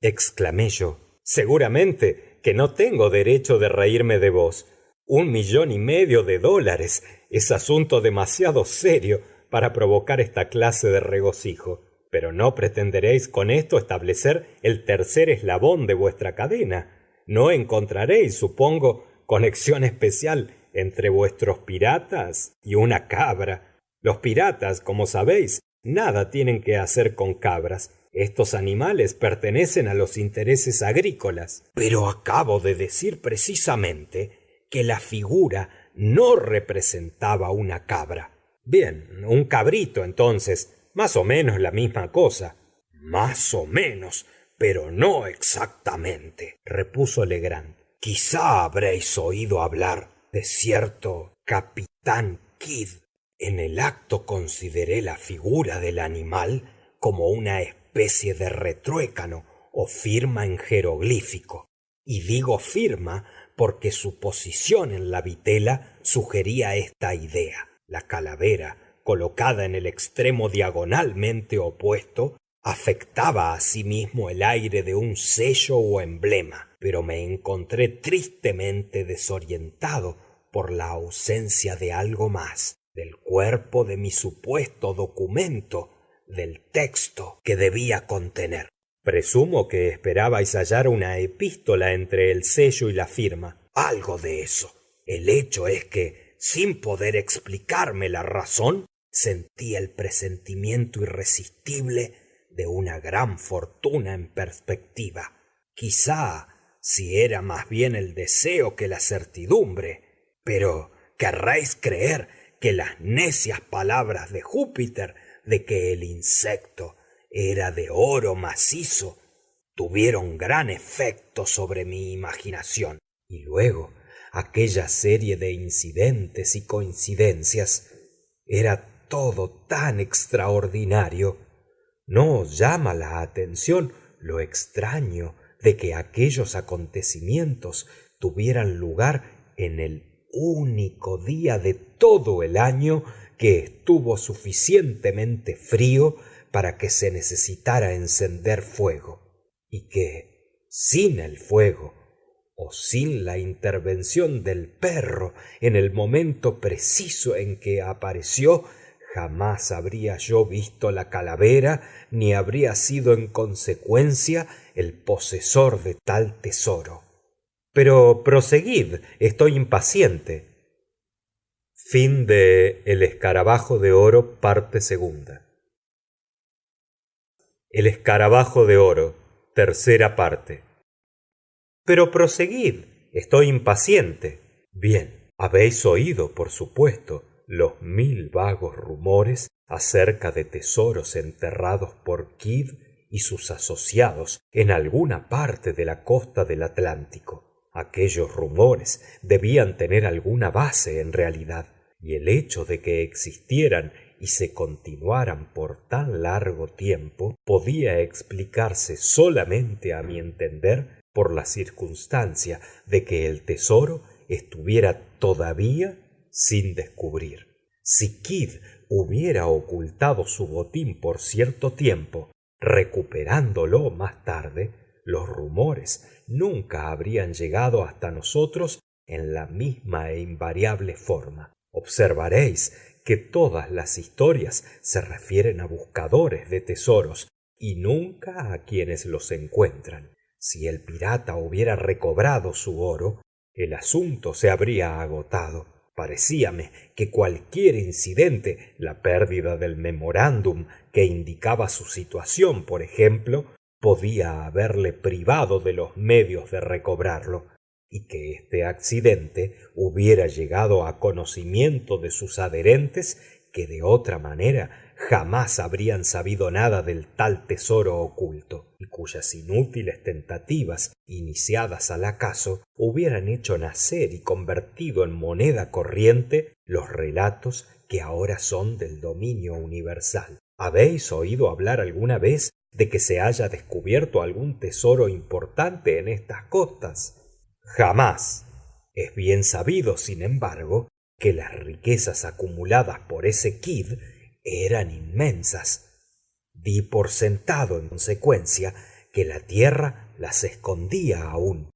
Exclamé yo. Seguramente que no tengo derecho de reírme de vos. $1,500,000 es asunto demasiado serio para provocar esta clase de regocijo. Pero no pretenderéis con esto establecer el tercer eslabón de vuestra cadena. No encontraréis, supongo, conexión especial entre vuestros piratas y una cabra. Los piratas, como sabéis, nada tienen que hacer con cabras. Estos animales pertenecen a los intereses agrícolas. Pero acabo de decir precisamente que la figura no representaba una cabra. Bien, un cabrito entonces, más o menos la misma cosa. Más o menos. pero no exactamente, repuso Legrand. Quizá habréis oído hablar de cierto capitán Kidd. En el acto consideré la figura del animal como una especie de retruécano o firma en jeroglífico. Y digo firma porque su posición en la vitela sugería esta idea. La calavera, colocada en el extremo diagonalmente opuesto, afectaba asimismo el aire de un sello o emblema, pero me encontré tristemente desorientado por la ausencia de algo más, del cuerpo de mi supuesto documento, del texto que debía contener. Presumo que esperabais hallar una epístola entre el sello y la firma. Algo de eso. El hecho es que, sin poder explicarme la razón, sentí el presentimiento irresistible de una gran fortuna en perspectiva. Quizá si era más bien el deseo que la certidumbre, pero querréis creer que las necias palabras de Júpiter de que el insecto era de oro macizo tuvieron gran efecto sobre mi imaginación. Y luego aquella serie de incidentes y coincidencias. Era todo tan extraordinario. ¿No os llama la atención lo extraño de que aquellos acontecimientos tuvieran lugar en el único día de todo el año que estuvo suficientemente frío para que se necesitara encender fuego, y que sin el fuego o sin la intervención del perro en el momento preciso en que apareció, jamás habría yo visto la calavera, ni habría sido en consecuencia el posesor de tal tesoro? Pero proseguid, estoy impaciente. El escarabajo de oro, parte segunda. El escarabajo de oro, tercera parte. Pero proseguid, estoy impaciente. Bien, habéis oído, por supuesto, los 1000 vagos rumores acerca de tesoros enterrados por Kidd y sus asociados en alguna parte de la costa del Atlántico. Aquellos rumores debían tener alguna base en realidad, y el hecho de que existieran y se continuaran por tan largo tiempo podía explicarse solamente, a mi entender, por la circunstancia de que el tesoro estuviera todavía sin descubrir. Si Kidd hubiera ocultado su botín por cierto tiempo, recuperándolo más tarde, los rumores nunca habrían llegado hasta nosotros en la misma e invariable forma. Observaréis que todas las historias se refieren a buscadores de tesoros y nunca a quienes los encuentran. Si el pirata hubiera recobrado su oro, el asunto se habría agotado. Parecíame que cualquier incidente, la pérdida del memorándum que indicaba su situación, por ejemplo, podía haberle privado de los medios de recobrarlo, y que este accidente hubiera llegado a conocimiento de sus adherentes, que de otra manera jamás habrían sabido nada del tal tesoro oculto, y cuyas inútiles tentativas, iniciadas al acaso, hubieran hecho nacer y convertido en moneda corriente los relatos que ahora son del dominio universal. ¿Habéis oído hablar alguna vez de que se haya descubierto algún tesoro importante en estas costas? Jamás. Es bien sabido, sin embargo, que las riquezas acumuladas por ese Kidd eran inmensas. Di por sentado, en consecuencia, que la tierra las escondía aún,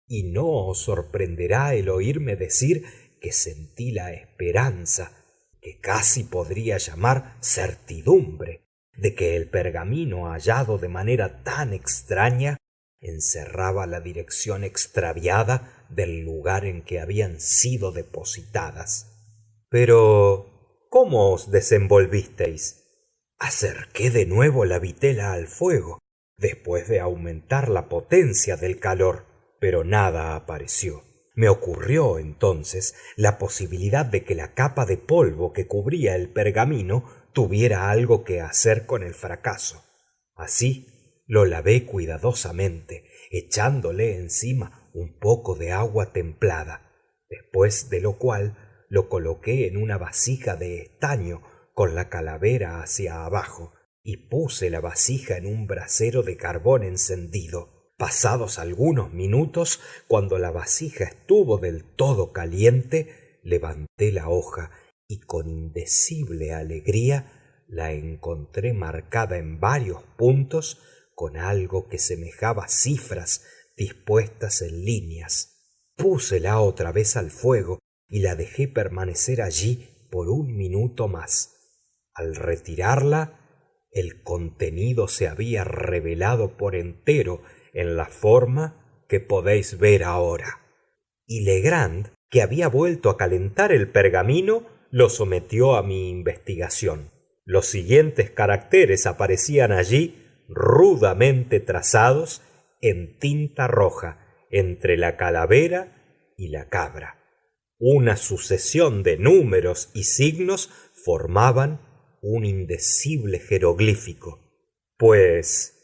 y no os sorprenderá el oírme decir que sentí la esperanza, que casi podría llamar certidumbre, de que el pergamino hallado de manera tan extraña encerraba la dirección extraviada del lugar en que habían sido depositadas. Pero ¿cómo os desenvolvisteis? Acerqué de nuevo la vitela al fuego, después de aumentar la potencia del calor, pero nada apareció. Me ocurrió entonces la posibilidad de que la capa de polvo que cubría el pergamino tuviera algo que hacer con el fracaso. Así Lo lavé cuidadosamente, echándole encima un poco de agua templada, después de lo cual lo coloqué en una vasija de estaño con la calavera hacia abajo, y puse la vasija en un brasero de carbón encendido. Pasados algunos minutos, cuando la vasija estuvo del todo caliente, levanté la hoja y con indecible alegría la encontré marcada en varios puntos con algo que semejaba cifras dispuestas en líneas. Púsela otra vez al fuego y la dejé permanecer allí por un minuto más. Al retirarla, el contenido se había revelado por entero en la forma que podéis ver ahora. Y Legrand, que había vuelto a calentar el pergamino, lo sometió a mi investigación. Los siguientes caracteres aparecían allí rudamente trazados en tinta roja entre la calavera y la cabra. Una sucesión de números y signos formaban un indecible jeroglífico. Pues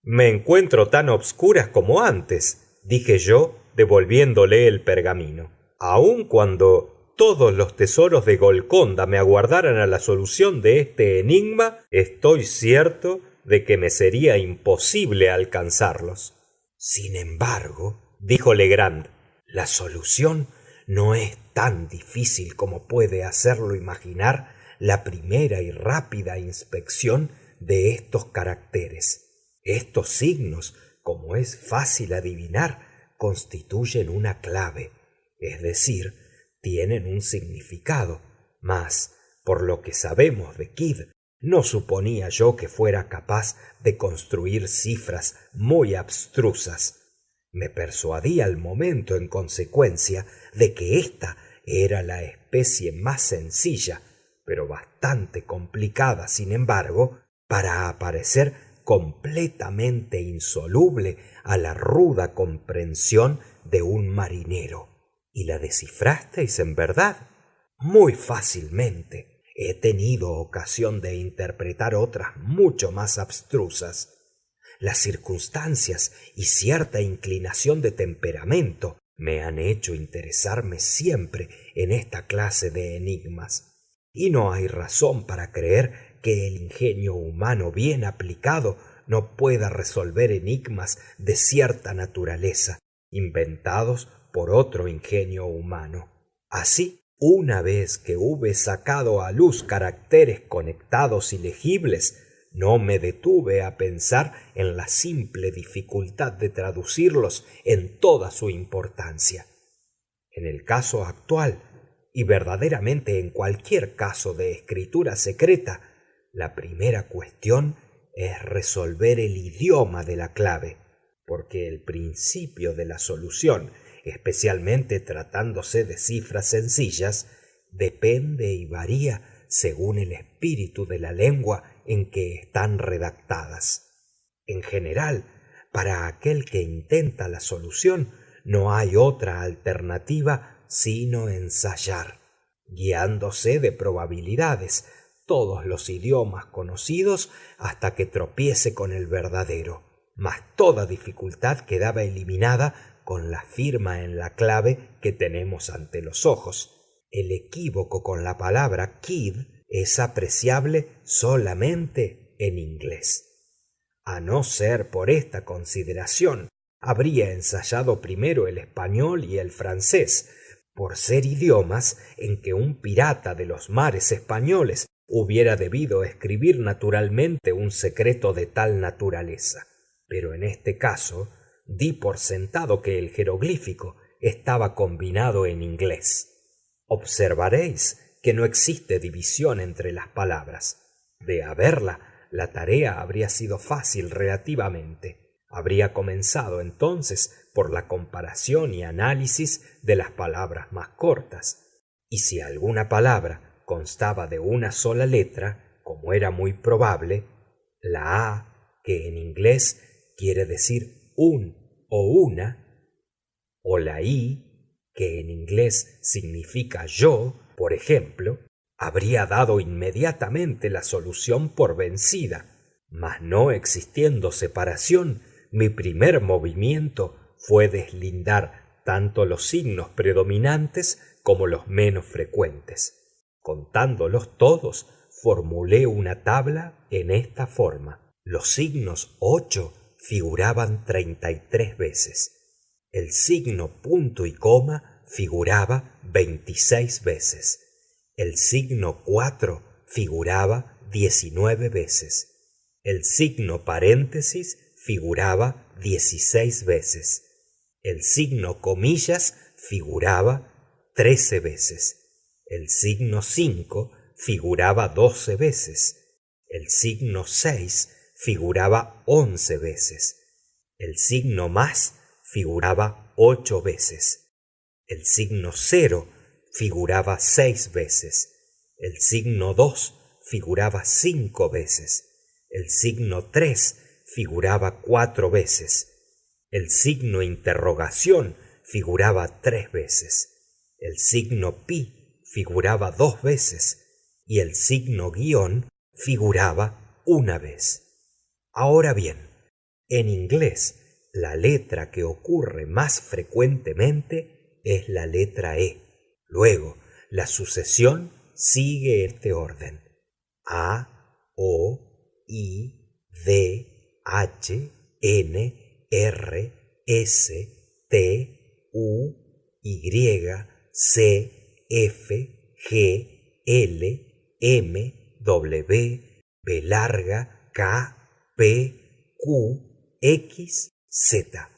me encuentro tan a obscuras como antes, dije yo, devolviéndole el pergamino. Aun cuando todos los tesoros de Golconda me aguardaran a la solución de este enigma, estoy cierto de que me sería imposible alcanzarlos. Sin embargo, dijo Legrand, la solución no es tan difícil como puede hacerlo imaginar la primera y rápida inspección de estos caracteres. Estos signos, como es fácil adivinar, constituyen una clave, es decir, tienen un significado, mas, por lo que sabemos de Kidd, no suponía yo que fuera capaz de construir cifras muy abstrusas. Me persuadí al momento, en consecuencia, de que ésta era la especie más sencilla, pero bastante complicada, sin embargo, para aparecer completamente insoluble a la ruda comprensión de un marinero. ¿Y la descifrasteis en verdad? Muy fácilmente. He tenido ocasión de interpretar otras mucho más abstrusas. Las circunstancias y cierta inclinación de temperamento me han hecho interesarme siempre en esta clase de enigmas, y no hay razón para creer que el ingenio humano bien aplicado no pueda resolver enigmas de cierta naturaleza, inventados por otro ingenio humano. Así, una vez que hube sacado a luz caracteres conectados y legibles, no me detuve a pensar en la simple dificultad de traducirlos en toda su importancia. En el caso actual, y verdaderamente en cualquier caso de escritura secreta, la primera cuestión es resolver el idioma de la clave, porque el principio de la solución, especialmente tratándose de cifras sencillas, depende y varía según el espíritu de la lengua en que están redactadas. En general, para aquel que intenta la solución, no hay otra alternativa sino ensayar, guiándose de probabilidades, todos los idiomas conocidos hasta que tropiece con el verdadero. Mas toda dificultad quedaba eliminada con la firma en la clave que tenemos ante los ojos. El equívoco con la palabra Kidd es apreciable solamente en inglés. A no ser por esta consideración, habría ensayado primero el español y el francés, por ser idiomas en que un pirata de los mares españoles hubiera debido escribir naturalmente un secreto de tal naturaleza. Pero en este caso, di por sentado que el jeroglífico estaba combinado en inglés. Observaréis que no existe división entre las palabras. De haberla, la tarea habría sido fácil relativamente. Habría comenzado entonces por la comparación y análisis de las palabras más cortas. Y si alguna palabra constaba de una sola letra, como era muy probable, la A, que en inglés quiere decir un o una, o la I, que en inglés significa yo, por ejemplo, habría dado inmediatamente la solución por vencida. Mas no existiendo separación, mi primer movimiento fue deslindar tanto los signos predominantes como los menos frecuentes. Contándolos todos, formulé una tabla en esta forma. Los signos 8 figuraban 33 veces. El signo punto y coma figuraba 26 veces. El signo 4 figuraba 19 veces. El signo paréntesis figuraba 16 veces. El signo comillas figuraba 13 veces. El signo 5 figuraba 12 veces. El signo 6 figuraba 11 veces. El signo más figuraba 8 veces. El signo 0 figuraba 6 veces. El signo 2 figuraba 5 veces. El signo 3 figuraba 4 veces. El signo interrogación figuraba 3 veces. El signo pi figuraba 2 veces y el signo guión figuraba una vez. Ahora bien, en inglés la letra que ocurre más frecuentemente es la letra E. Luego, la sucesión sigue este orden: A, O, I, D, H, N, R, S, T, U, Y, C, F, G, L, M, W, B larga, K, P, Q, X, Z.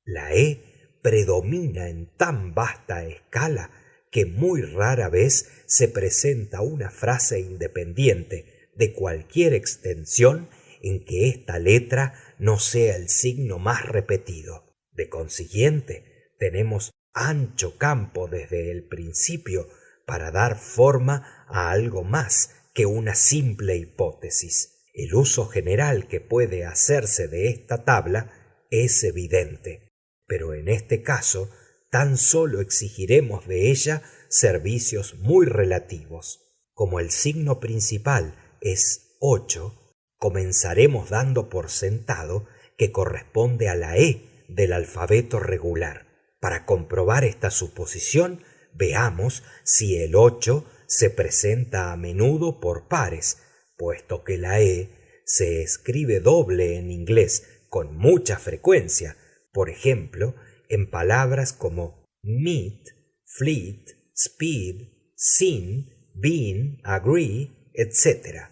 La E predomina en tan vasta escala que muy rara vez se presenta una frase independiente de cualquier extensión en que esta letra no sea el signo más repetido. De consiguiente, tenemos ancho campo desde el principio para dar forma a algo más que una simple hipótesis. El uso general que puede hacerse de esta tabla es evidente, pero en este caso tan solo exigiremos de ella servicios muy relativos. Como el signo principal es 8, comenzaremos dando por sentado que corresponde a la E del alfabeto regular. Para comprobar esta suposición, veamos si el 8 se presenta a menudo por pares, puesto que la E se escribe doble en inglés con mucha frecuencia, por ejemplo, en palabras como meet, fleet, speed, seen, been, agree, etc.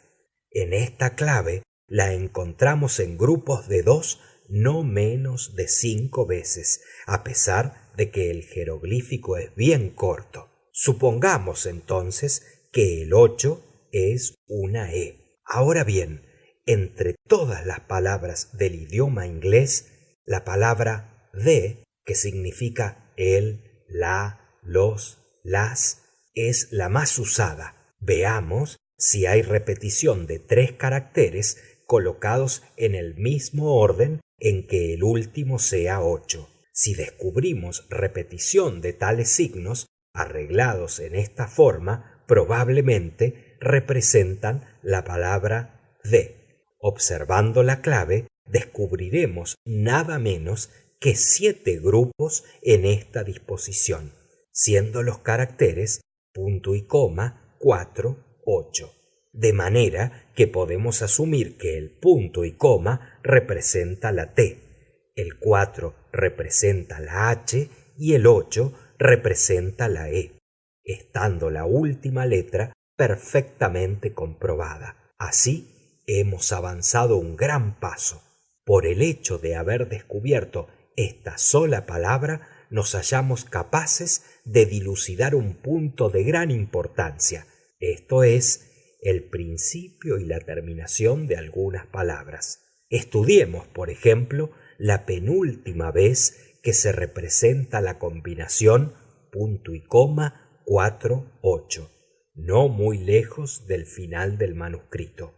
En esta clave la encontramos en grupos de 2 no menos de 5 veces, a pesar de que el jeroglífico es bien corto. Supongamos entonces que el 8 es una E. Ahora bien, entre todas las palabras del idioma inglés, la palabra the, que significa el, la, los, las, es la más usada. Veamos si hay repetición de 3 caracteres colocados en el mismo orden en que el último sea 8. Si descubrimos repetición de tales signos, arreglados en esta forma, probablemente representan la palabra the. Observando la clave, descubriremos nada menos que 7 grupos en esta disposición, siendo los caracteres punto y coma, 4, 8. De manera que podemos asumir que el punto y coma representa la T, el 4 representa la H y el 8 representa la E, estando la última letra perfectamente comprobada. Así, hemos avanzado un gran paso. Por el hecho de haber descubierto esta sola palabra, nos hallamos capaces de dilucidar un punto de gran importancia, esto es, el principio y la terminación de algunas palabras. Estudiemos, por ejemplo, la penúltima vez que se representa la combinación punto y coma 4, 8, no muy lejos del final del manuscrito.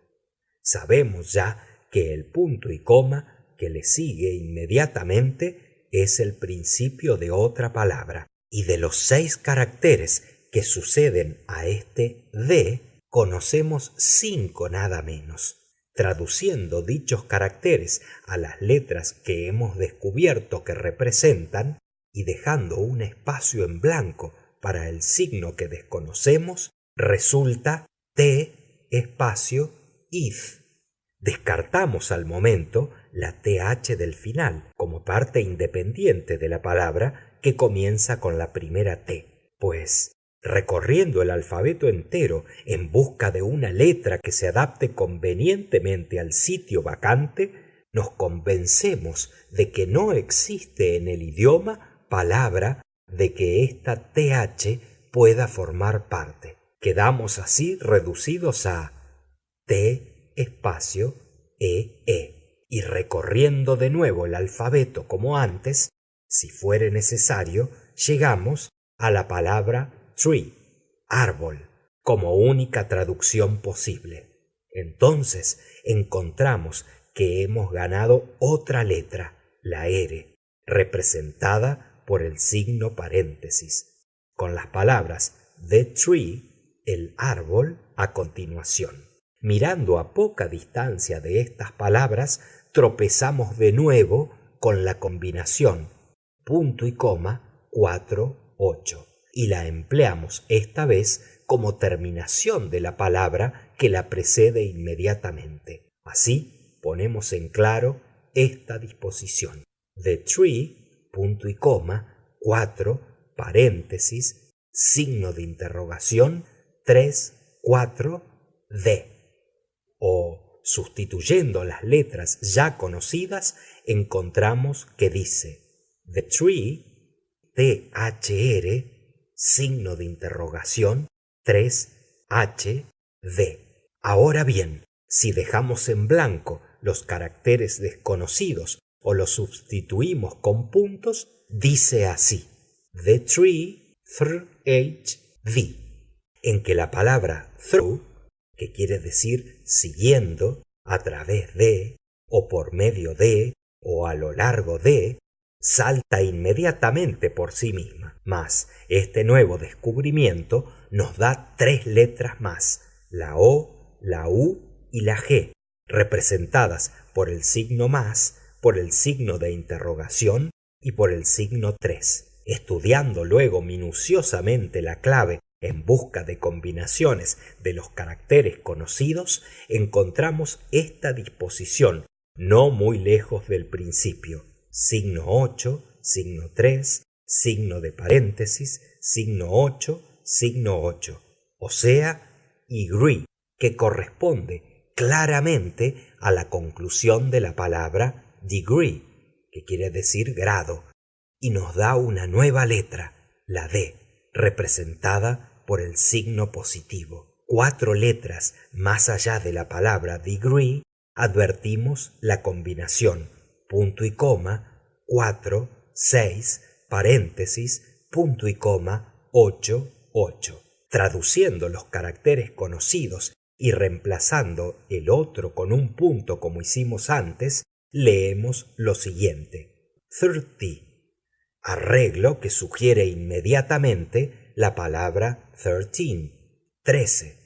Sabemos ya que el punto y coma que le sigue inmediatamente es el principio de otra palabra, y de los 6 caracteres que suceden a este de, conocemos 5 nada menos. traduciendo dichos caracteres a las letras que hemos descubierto que representan y dejando un espacio en blanco para el signo que desconocemos, resulta T espacio ith. Descartamos al momento la TH del final como parte independiente de la palabra que comienza con la primera T, pues recorriendo el alfabeto entero en busca de una letra que se adapte convenientemente al sitio vacante, nos convencemos de que no existe en el idioma palabra de que esta TH pueda formar parte. Quedamos así reducidos a T espacio EE. Y recorriendo de nuevo el alfabeto como antes, si fuere necesario, llegamos a la palabra tree, árbol, como única traducción posible. Entonces encontramos que hemos ganado otra letra, la R, representada por el signo paréntesis, con las palabras the tree, el árbol, a continuación. Mirando a poca distancia de estas palabras, tropezamos de nuevo con la combinación punto y coma 4, 8 y la empleamos esta vez como terminación de la palabra que la precede inmediatamente. Así ponemos en claro esta disposición. The tree, punto y coma, 4, paréntesis, signo de interrogación, 3, 4, D. O, sustituyendo las letras ya conocidas, encontramos que dice The tree, THR, signo de interrogación, 3, HD. Ahora bien, si dejamos en blanco los caracteres desconocidos o los sustituimos con puntos, dice así: The tree, HD, en que la palabra through, que quiere decir siguiendo, a través de, o por medio de, o a lo largo de, salta inmediatamente por sí misma. Mas este nuevo descubrimiento nos da 3 letras más, la O, la U y la G, representadas por el signo más, por el signo de interrogación y por el signo 3. Estudiando luego minuciosamente la clave en busca de combinaciones de los caracteres conocidos, encontramos esta disposición no muy lejos del principio: signo 8, signo 3, signo de paréntesis, signo 8, signo 8, o sea, agree, que corresponde claramente a la conclusión de la palabra degree, que quiere decir grado, y nos da una nueva letra, la D, representada por el signo positivo. 4 letras más allá de la palabra degree advertimos la combinación punto y coma 4, 6, paréntesis, punto y coma 8, 8. Traduciendo los caracteres conocidos y reemplazando el otro con un punto como hicimos antes, leemos lo siguiente: 30. Arreglo que sugiere inmediatamente la palabra 13, 13,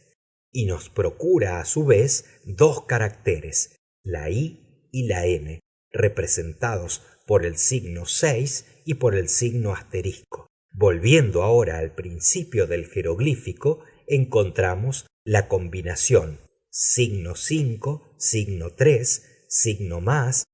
y nos procura a su vez 2 caracteres, la I y la N, representados por el signo 6 y por el signo asterisco. Volviendo ahora al principio del jeroglífico, encontramos la combinación signo 5, signo 3, signo más,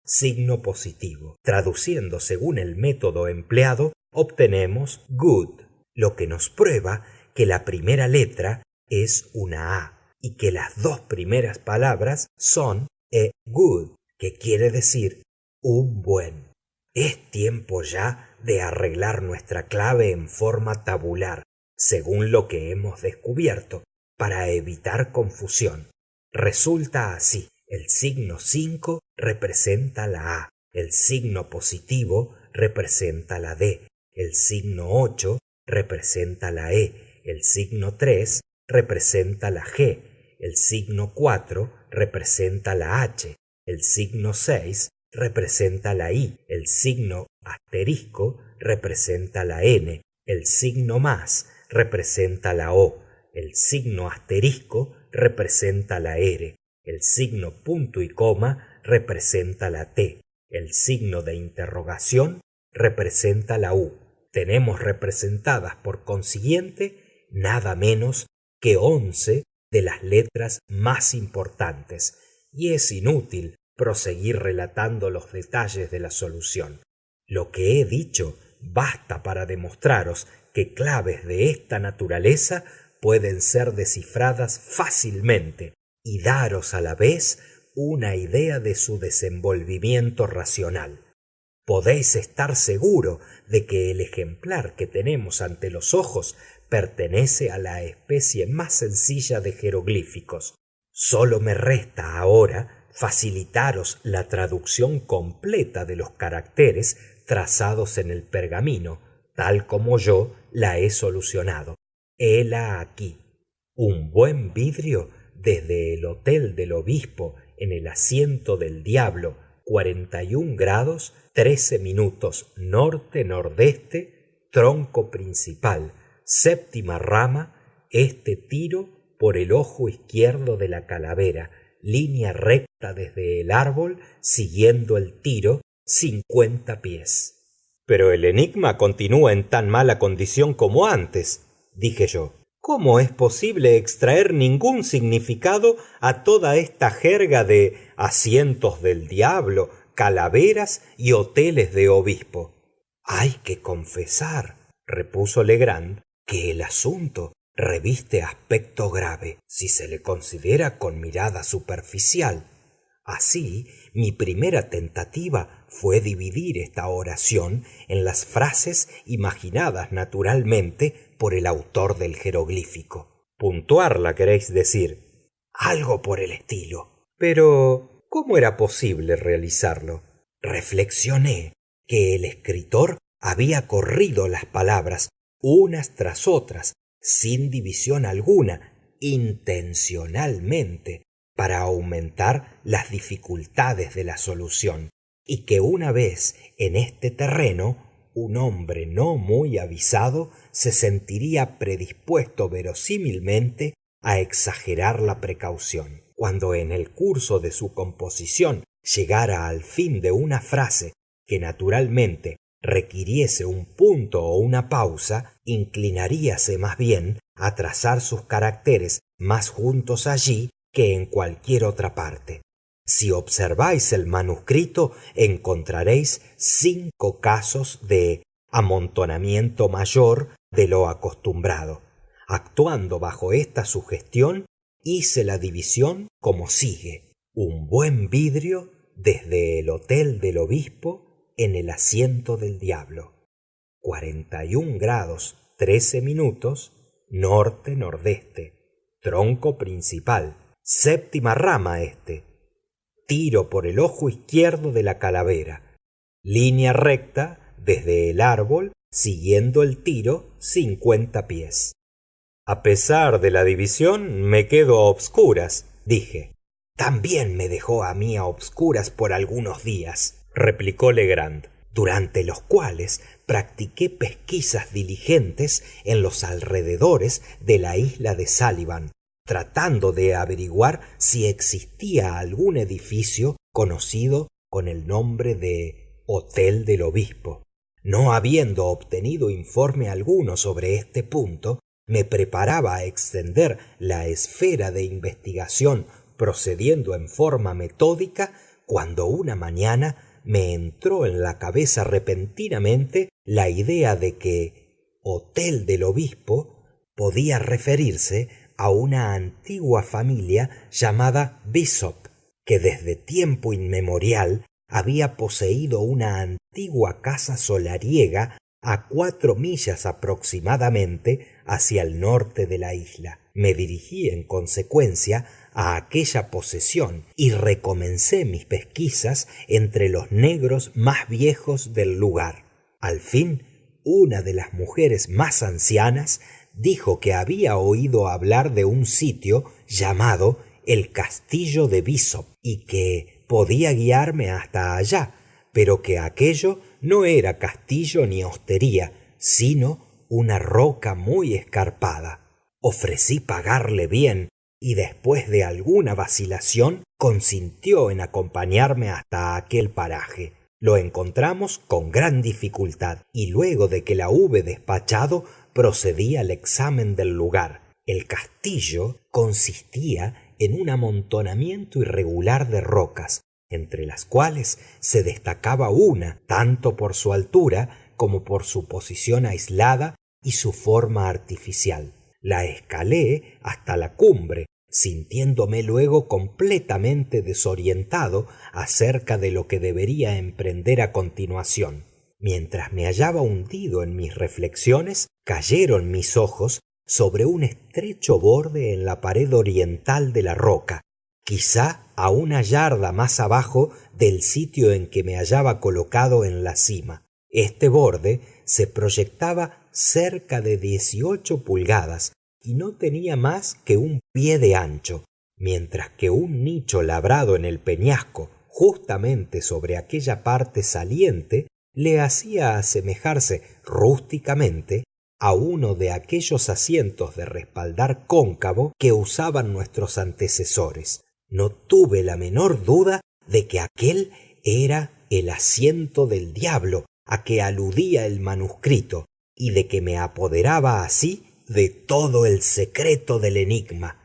signo positivo. Traduciendo según el método empleado, obtenemos good, lo que nos prueba que la primera letra es una A y que las 2 primeras palabras son a good, que quiere decir un buen. Es tiempo ya de arreglar nuestra clave en forma tabular, según lo que hemos descubierto, para evitar confusión. Resulta así: el signo 5 representa la A, el signo positivo representa la D, el signo 8 representa la E, el signo 3 representa la G, el signo 4 representa la H, el signo 6 representa la I, el signo asterisco representa la N, el signo más representa la O, el signo asterisco representa la R, El signo punto y coma representa la T. El signo de interrogación representa la U. Tenemos representadas, por consiguiente, nada menos que 11 de las letras más importantes, y es inútil proseguir relatando los detalles de la solución. Lo que he dicho basta para demostraros que claves de esta naturaleza pueden ser descifradas fácilmente y daros a la vez una idea de su desenvolvimiento racional. Podéis estar seguro de que el ejemplar que tenemos ante los ojos pertenece a la especie más sencilla de jeroglíficos. Solo me resta ahora facilitaros la traducción completa de los caracteres trazados en el pergamino, tal como yo la he solucionado. Hela aquí. Un buen vidrio desde el Hotel del Obispo en el Asiento del Diablo, 41 grados 13 minutos norte-nordeste, tronco principal, séptima rama, este tiro por el ojo izquierdo de la calavera, línea recta desde el árbol, siguiendo el tiro, 50 pies. Pero el enigma continúa en tan mala condición como antes, dije yo. ¿Cómo es posible extraer ningún significado a toda esta jerga de asientos del diablo, calaveras y hoteles de obispo? Hay que confesar, repuso Legrand, que el asunto reviste aspecto grave si se le considera con mirada superficial. Así, mi primera tentativa fue dividir esta oración en las frases imaginadas naturalmente por el autor del jeroglífico. Puntuarla, queréis decir. Algo por el estilo. Pero, ¿cómo era posible realizarlo? Reflexioné que el escritor había corrido las palabras unas tras otras, sin división alguna, intencionalmente, para aumentar las dificultades de la solución, y que una vez en este terreno, un hombre no muy avisado se sentiría predispuesto verosímilmente a exagerar la precaución. Cuando en el curso de su composición llegara al fin de una frase que naturalmente requiriese un punto o una pausa, inclinaríase más bien a trazar sus caracteres más juntos allí que en cualquier otra parte. Si observáis el manuscrito, encontraréis 5 casos de amontonamiento mayor de lo acostumbrado. Actuando bajo esta sugestión, hice la división como sigue: un buen vidrio desde el Hotel del Obispo en el Asiento del Diablo, 41 grados 13 minutos norte-nordeste, tronco principal, séptima rama este, tiro por el ojo izquierdo de la calavera, línea recta desde el árbol, siguiendo el tiro, 50 pies. A pesar de la división, me quedo a obscuras, dije. También me dejó a mí a obscuras por algunos días, replicó Legrand, durante los cuales practiqué pesquisas diligentes en los alrededores de la isla de Sullivan, tratando de averiguar si existía algún edificio conocido con el nombre de Hotel del Obispo. No habiendo obtenido informe alguno sobre este punto, me preparaba a extender la esfera de investigación procediendo en forma metódica, cuando una mañana me entró en la cabeza repentinamente la idea de que Hotel del Obispo podía referirse a una antigua familia llamada Bishop, que desde tiempo inmemorial había poseído una antigua casa solariega a 4 millas aproximadamente hacia el norte de la isla. Me dirigí en consecuencia a aquella posesión y recomencé mis pesquisas entre los negros más viejos del lugar. Al fin, una de las mujeres más ancianas dijo que había oído hablar de un sitio llamado el Castillo de Bishop y que podía guiarme hasta allá, pero que aquello no era castillo ni hostería, sino una roca muy escarpada. Ofrecí pagarle bien y después de alguna vacilación consintió en acompañarme hasta aquel paraje. Lo encontramos con gran dificultad y luego de que la hube despachado procedí al examen del lugar. El castillo consistía en un amontonamiento irregular de rocas, entre las cuales se destacaba una tanto por su altura como por su posición aislada y su forma artificial. La escalé hasta la cumbre, sintiéndome luego completamente desorientado acerca de lo que debería emprender a continuación. Mientras me hallaba hundido en mis reflexiones, cayeron mis ojos sobre un estrecho borde en la pared oriental de la roca, quizá a una yarda más abajo del sitio en que me hallaba colocado en la cima. Este borde se proyectaba cerca de 18 pulgadas y no tenía más que un pie de ancho, mientras que un nicho labrado en el peñasco, justamente sobre aquella parte saliente, le hacía asemejarse rústicamente a uno de aquellos asientos de respaldar cóncavo que usaban nuestros antecesores. No tuve la menor duda de que aquel era el asiento del diablo a que aludía el manuscrito y de que me apoderaba así de todo el secreto del enigma.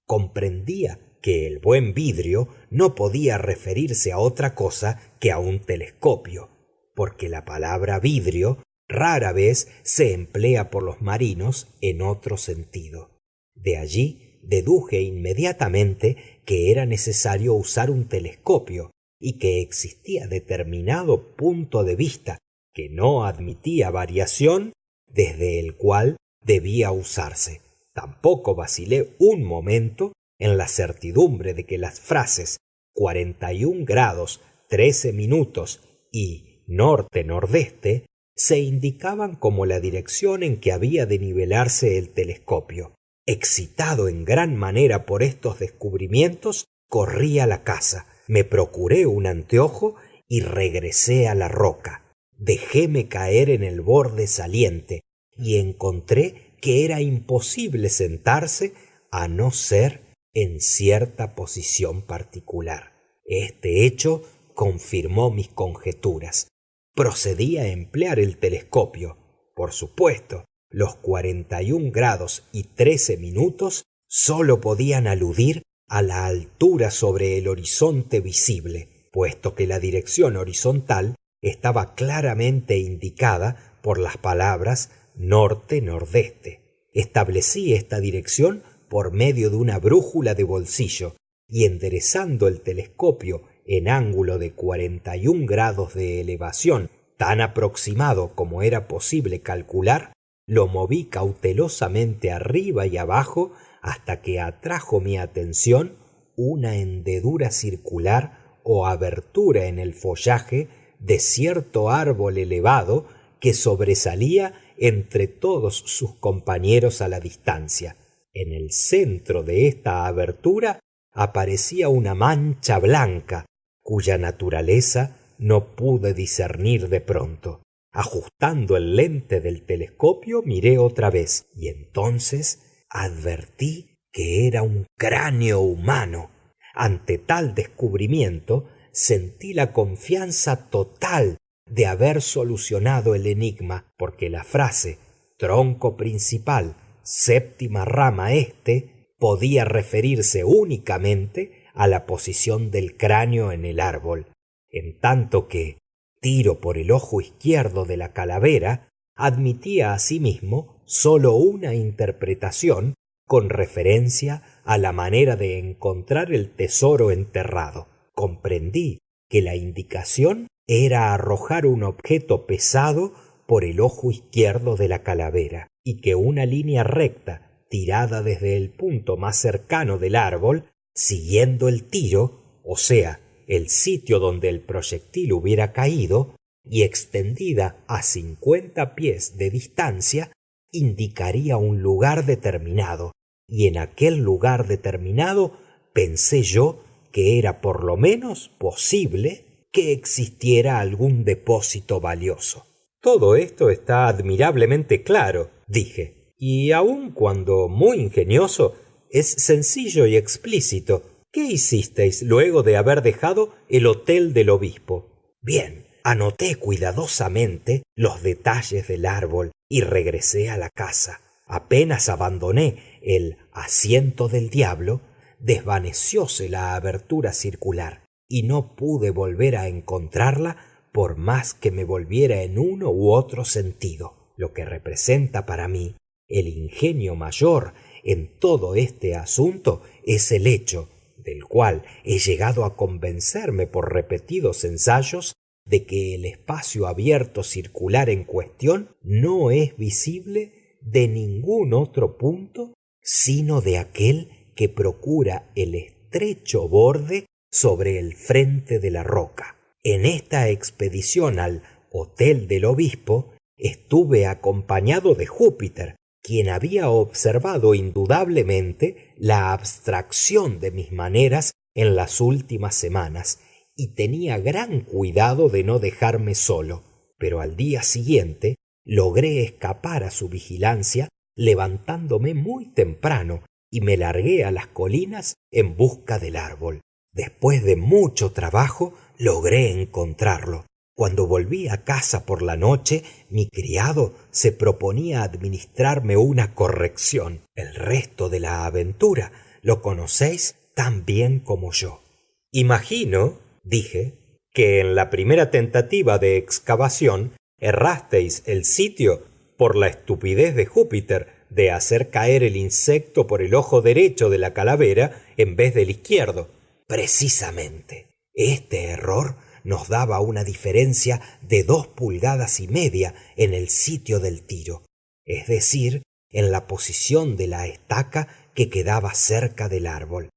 Comprendía que el buen vidrio no podía referirse a otra cosa que a un telescopio, porque la palabra vidrio rara vez se emplea por los marinos en otro sentido. De allí deduje inmediatamente que era necesario usar un telescopio y que existía determinado punto de vista que no admitía variación desde el cual debía usarse. Tampoco vacilé un momento en la certidumbre de que las frases 41 grados 13 minutos y norte-nordeste se indicaban como la dirección en que había de nivelarse el telescopio. Excitado en gran manera por estos descubrimientos, corrí a la casa, me procuré un anteojo y regresé a la roca. Dejéme caer en el borde saliente y encontré que era imposible sentarse a no ser en cierta posición particular. Este hecho confirmó mis conjeturas. Procedí a emplear el telescopio. Por supuesto, los 41 grados y 13 minutos sólo podían aludir a la altura sobre el horizonte visible, puesto que la dirección horizontal estaba claramente indicada por las palabras norte-nordeste. Establecí esta dirección por medio de una brújula de bolsillo y enderezando el telescopio en ángulo de 41 grados de elevación, tan aproximado como era posible calcular, lo moví cautelosamente arriba y abajo hasta que atrajo mi atención una hendedura circular o abertura en el follaje de cierto árbol elevado que sobresalía entre todos sus compañeros a la distancia. En el centro de esta abertura aparecía una mancha blanca, cuya naturaleza no pude discernir de pronto. Ajustando el lente del telescopio, miré otra vez, y entonces advertí que era un cráneo humano. Ante tal descubrimiento, sentí la confianza total de haber solucionado el enigma, porque la frase tronco principal, séptima rama este, podía referirse únicamente a la posición del cráneo en el árbol, en tanto que tiro por el ojo izquierdo de la calavera admitía asimismo sólo una interpretación con referencia a la manera de encontrar el tesoro enterrado. Comprendí que la indicación era arrojar un objeto pesado por el ojo izquierdo de la calavera y que una línea recta tirada desde el punto más cercano del árbol, siguiendo el tiro, o sea, el sitio donde el proyectil hubiera caído, y extendida a 50 pies de distancia, indicaría un lugar determinado, y en aquel lugar determinado pensé yo que era por lo menos posible que existiera algún depósito valioso. Todo esto está admirablemente claro, dije, y aun cuando muy ingenioso, es sencillo y explícito. ¿Qué hicisteis luego de haber dejado el Hotel del Obispo? Bien, anoté cuidadosamente los detalles del árbol y regresé a la casa. Apenas abandoné el asiento del diablo, desvanecióse la abertura circular y no pude volver a encontrarla por más que me volviera en uno u otro sentido, lo que representa para mí el ingenio mayor en todo este asunto es el hecho, del cual he llegado a convencerme por repetidos ensayos, de que el espacio abierto circular en cuestión no es visible de ningún otro punto sino de aquel que procura el estrecho borde sobre el frente de la roca. En esta expedición al Hotel del Obispo estuve acompañado de Júpiter, quien había observado indudablemente la abstracción de mis maneras en las últimas semanas y tenía gran cuidado de no dejarme solo, pero al día siguiente logré escapar a su vigilancia levantándome muy temprano y me largué a las colinas en busca del árbol. Después de mucho trabajo logré encontrarlo. Cuando volví a casa por la noche, mi criado se proponía administrarme una corrección. El resto de la aventura lo conocéis tan bien como yo. Imagino, dije, que en la primera tentativa de excavación errasteis el sitio por la estupidez de Júpiter de hacer caer el insecto por el ojo derecho de la calavera en vez del izquierdo. Precisamente, este error nos daba una diferencia de 2,5 pulgadas en el sitio del tiro, es decir, en la posición de la estaca que quedaba cerca del árbol.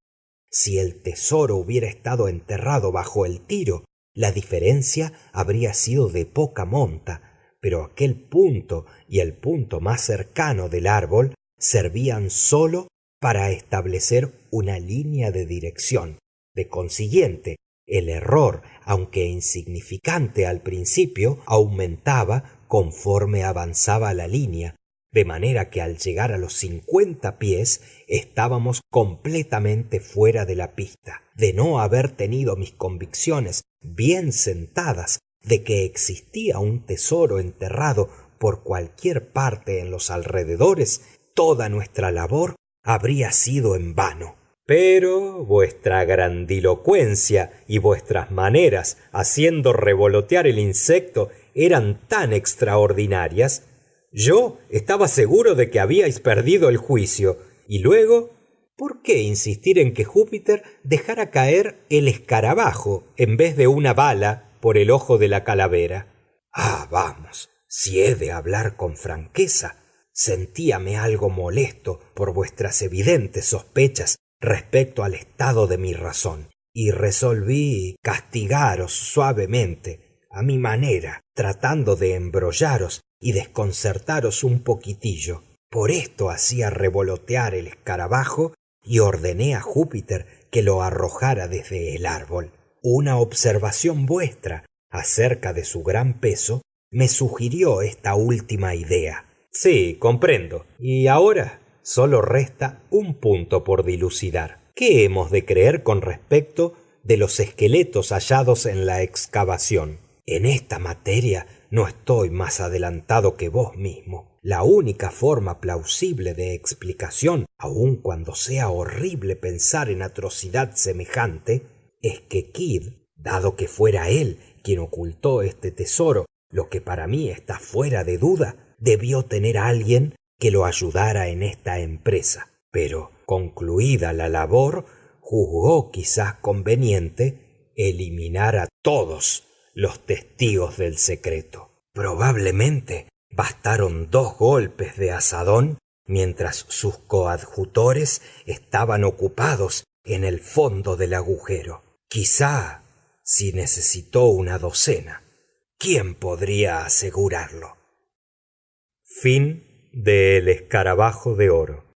Si el tesoro hubiera estado enterrado bajo el tiro, la diferencia habría sido de poca monta, pero aquel punto y el punto más cercano del árbol servían sólo para establecer una línea de dirección. De consiguiente, el error, aunque insignificante al principio, aumentaba conforme avanzaba la línea, de manera que al llegar a los 50 pies estábamos completamente fuera de la pista. De no haber tenido mis convicciones bien sentadas de que existía un tesoro enterrado por cualquier parte en los alrededores, toda nuestra labor habría sido en vano. Pero vuestra grandilocuencia y vuestras maneras haciendo revolotear el insecto eran tan extraordinarias. Yo estaba seguro de que habíais perdido el juicio. Y luego, ¿por qué insistir en que Júpiter dejara caer el escarabajo en vez de una bala por el ojo de la calavera? Ah, vamos, si he de hablar con franqueza, sentíame algo molesto por vuestras evidentes sospechas respecto al estado de mi razón, y resolví castigaros suavemente, a mi manera, tratando de embrollaros y desconcertaros un poquitillo. Por esto hacía revolotear el escarabajo y ordené a Júpiter que lo arrojara desde el árbol. Una observación vuestra acerca de su gran peso me sugirió esta última idea. Sí, comprendo. Y ahora solo resta un punto por dilucidar. ¿Qué hemos de creer con respecto de los esqueletos hallados en la excavación? En esta materia no estoy más adelantado que vos mismo. La única forma plausible de explicación, aun cuando sea horrible pensar en atrocidad semejante, es que Kidd, dado que fuera él quien ocultó este tesoro, lo que para mí está fuera de duda, debió tener a alguien que lo ayudara en esta empresa. Pero, concluida la labor, juzgó quizás conveniente eliminar a todos los testigos del secreto. Probablemente bastaron 2 golpes de azadón mientras sus coadjutores estaban ocupados en el fondo del agujero. Quizá si necesitó una docena. ¿Quién podría asegurarlo? Fin de El escarabajo de oro.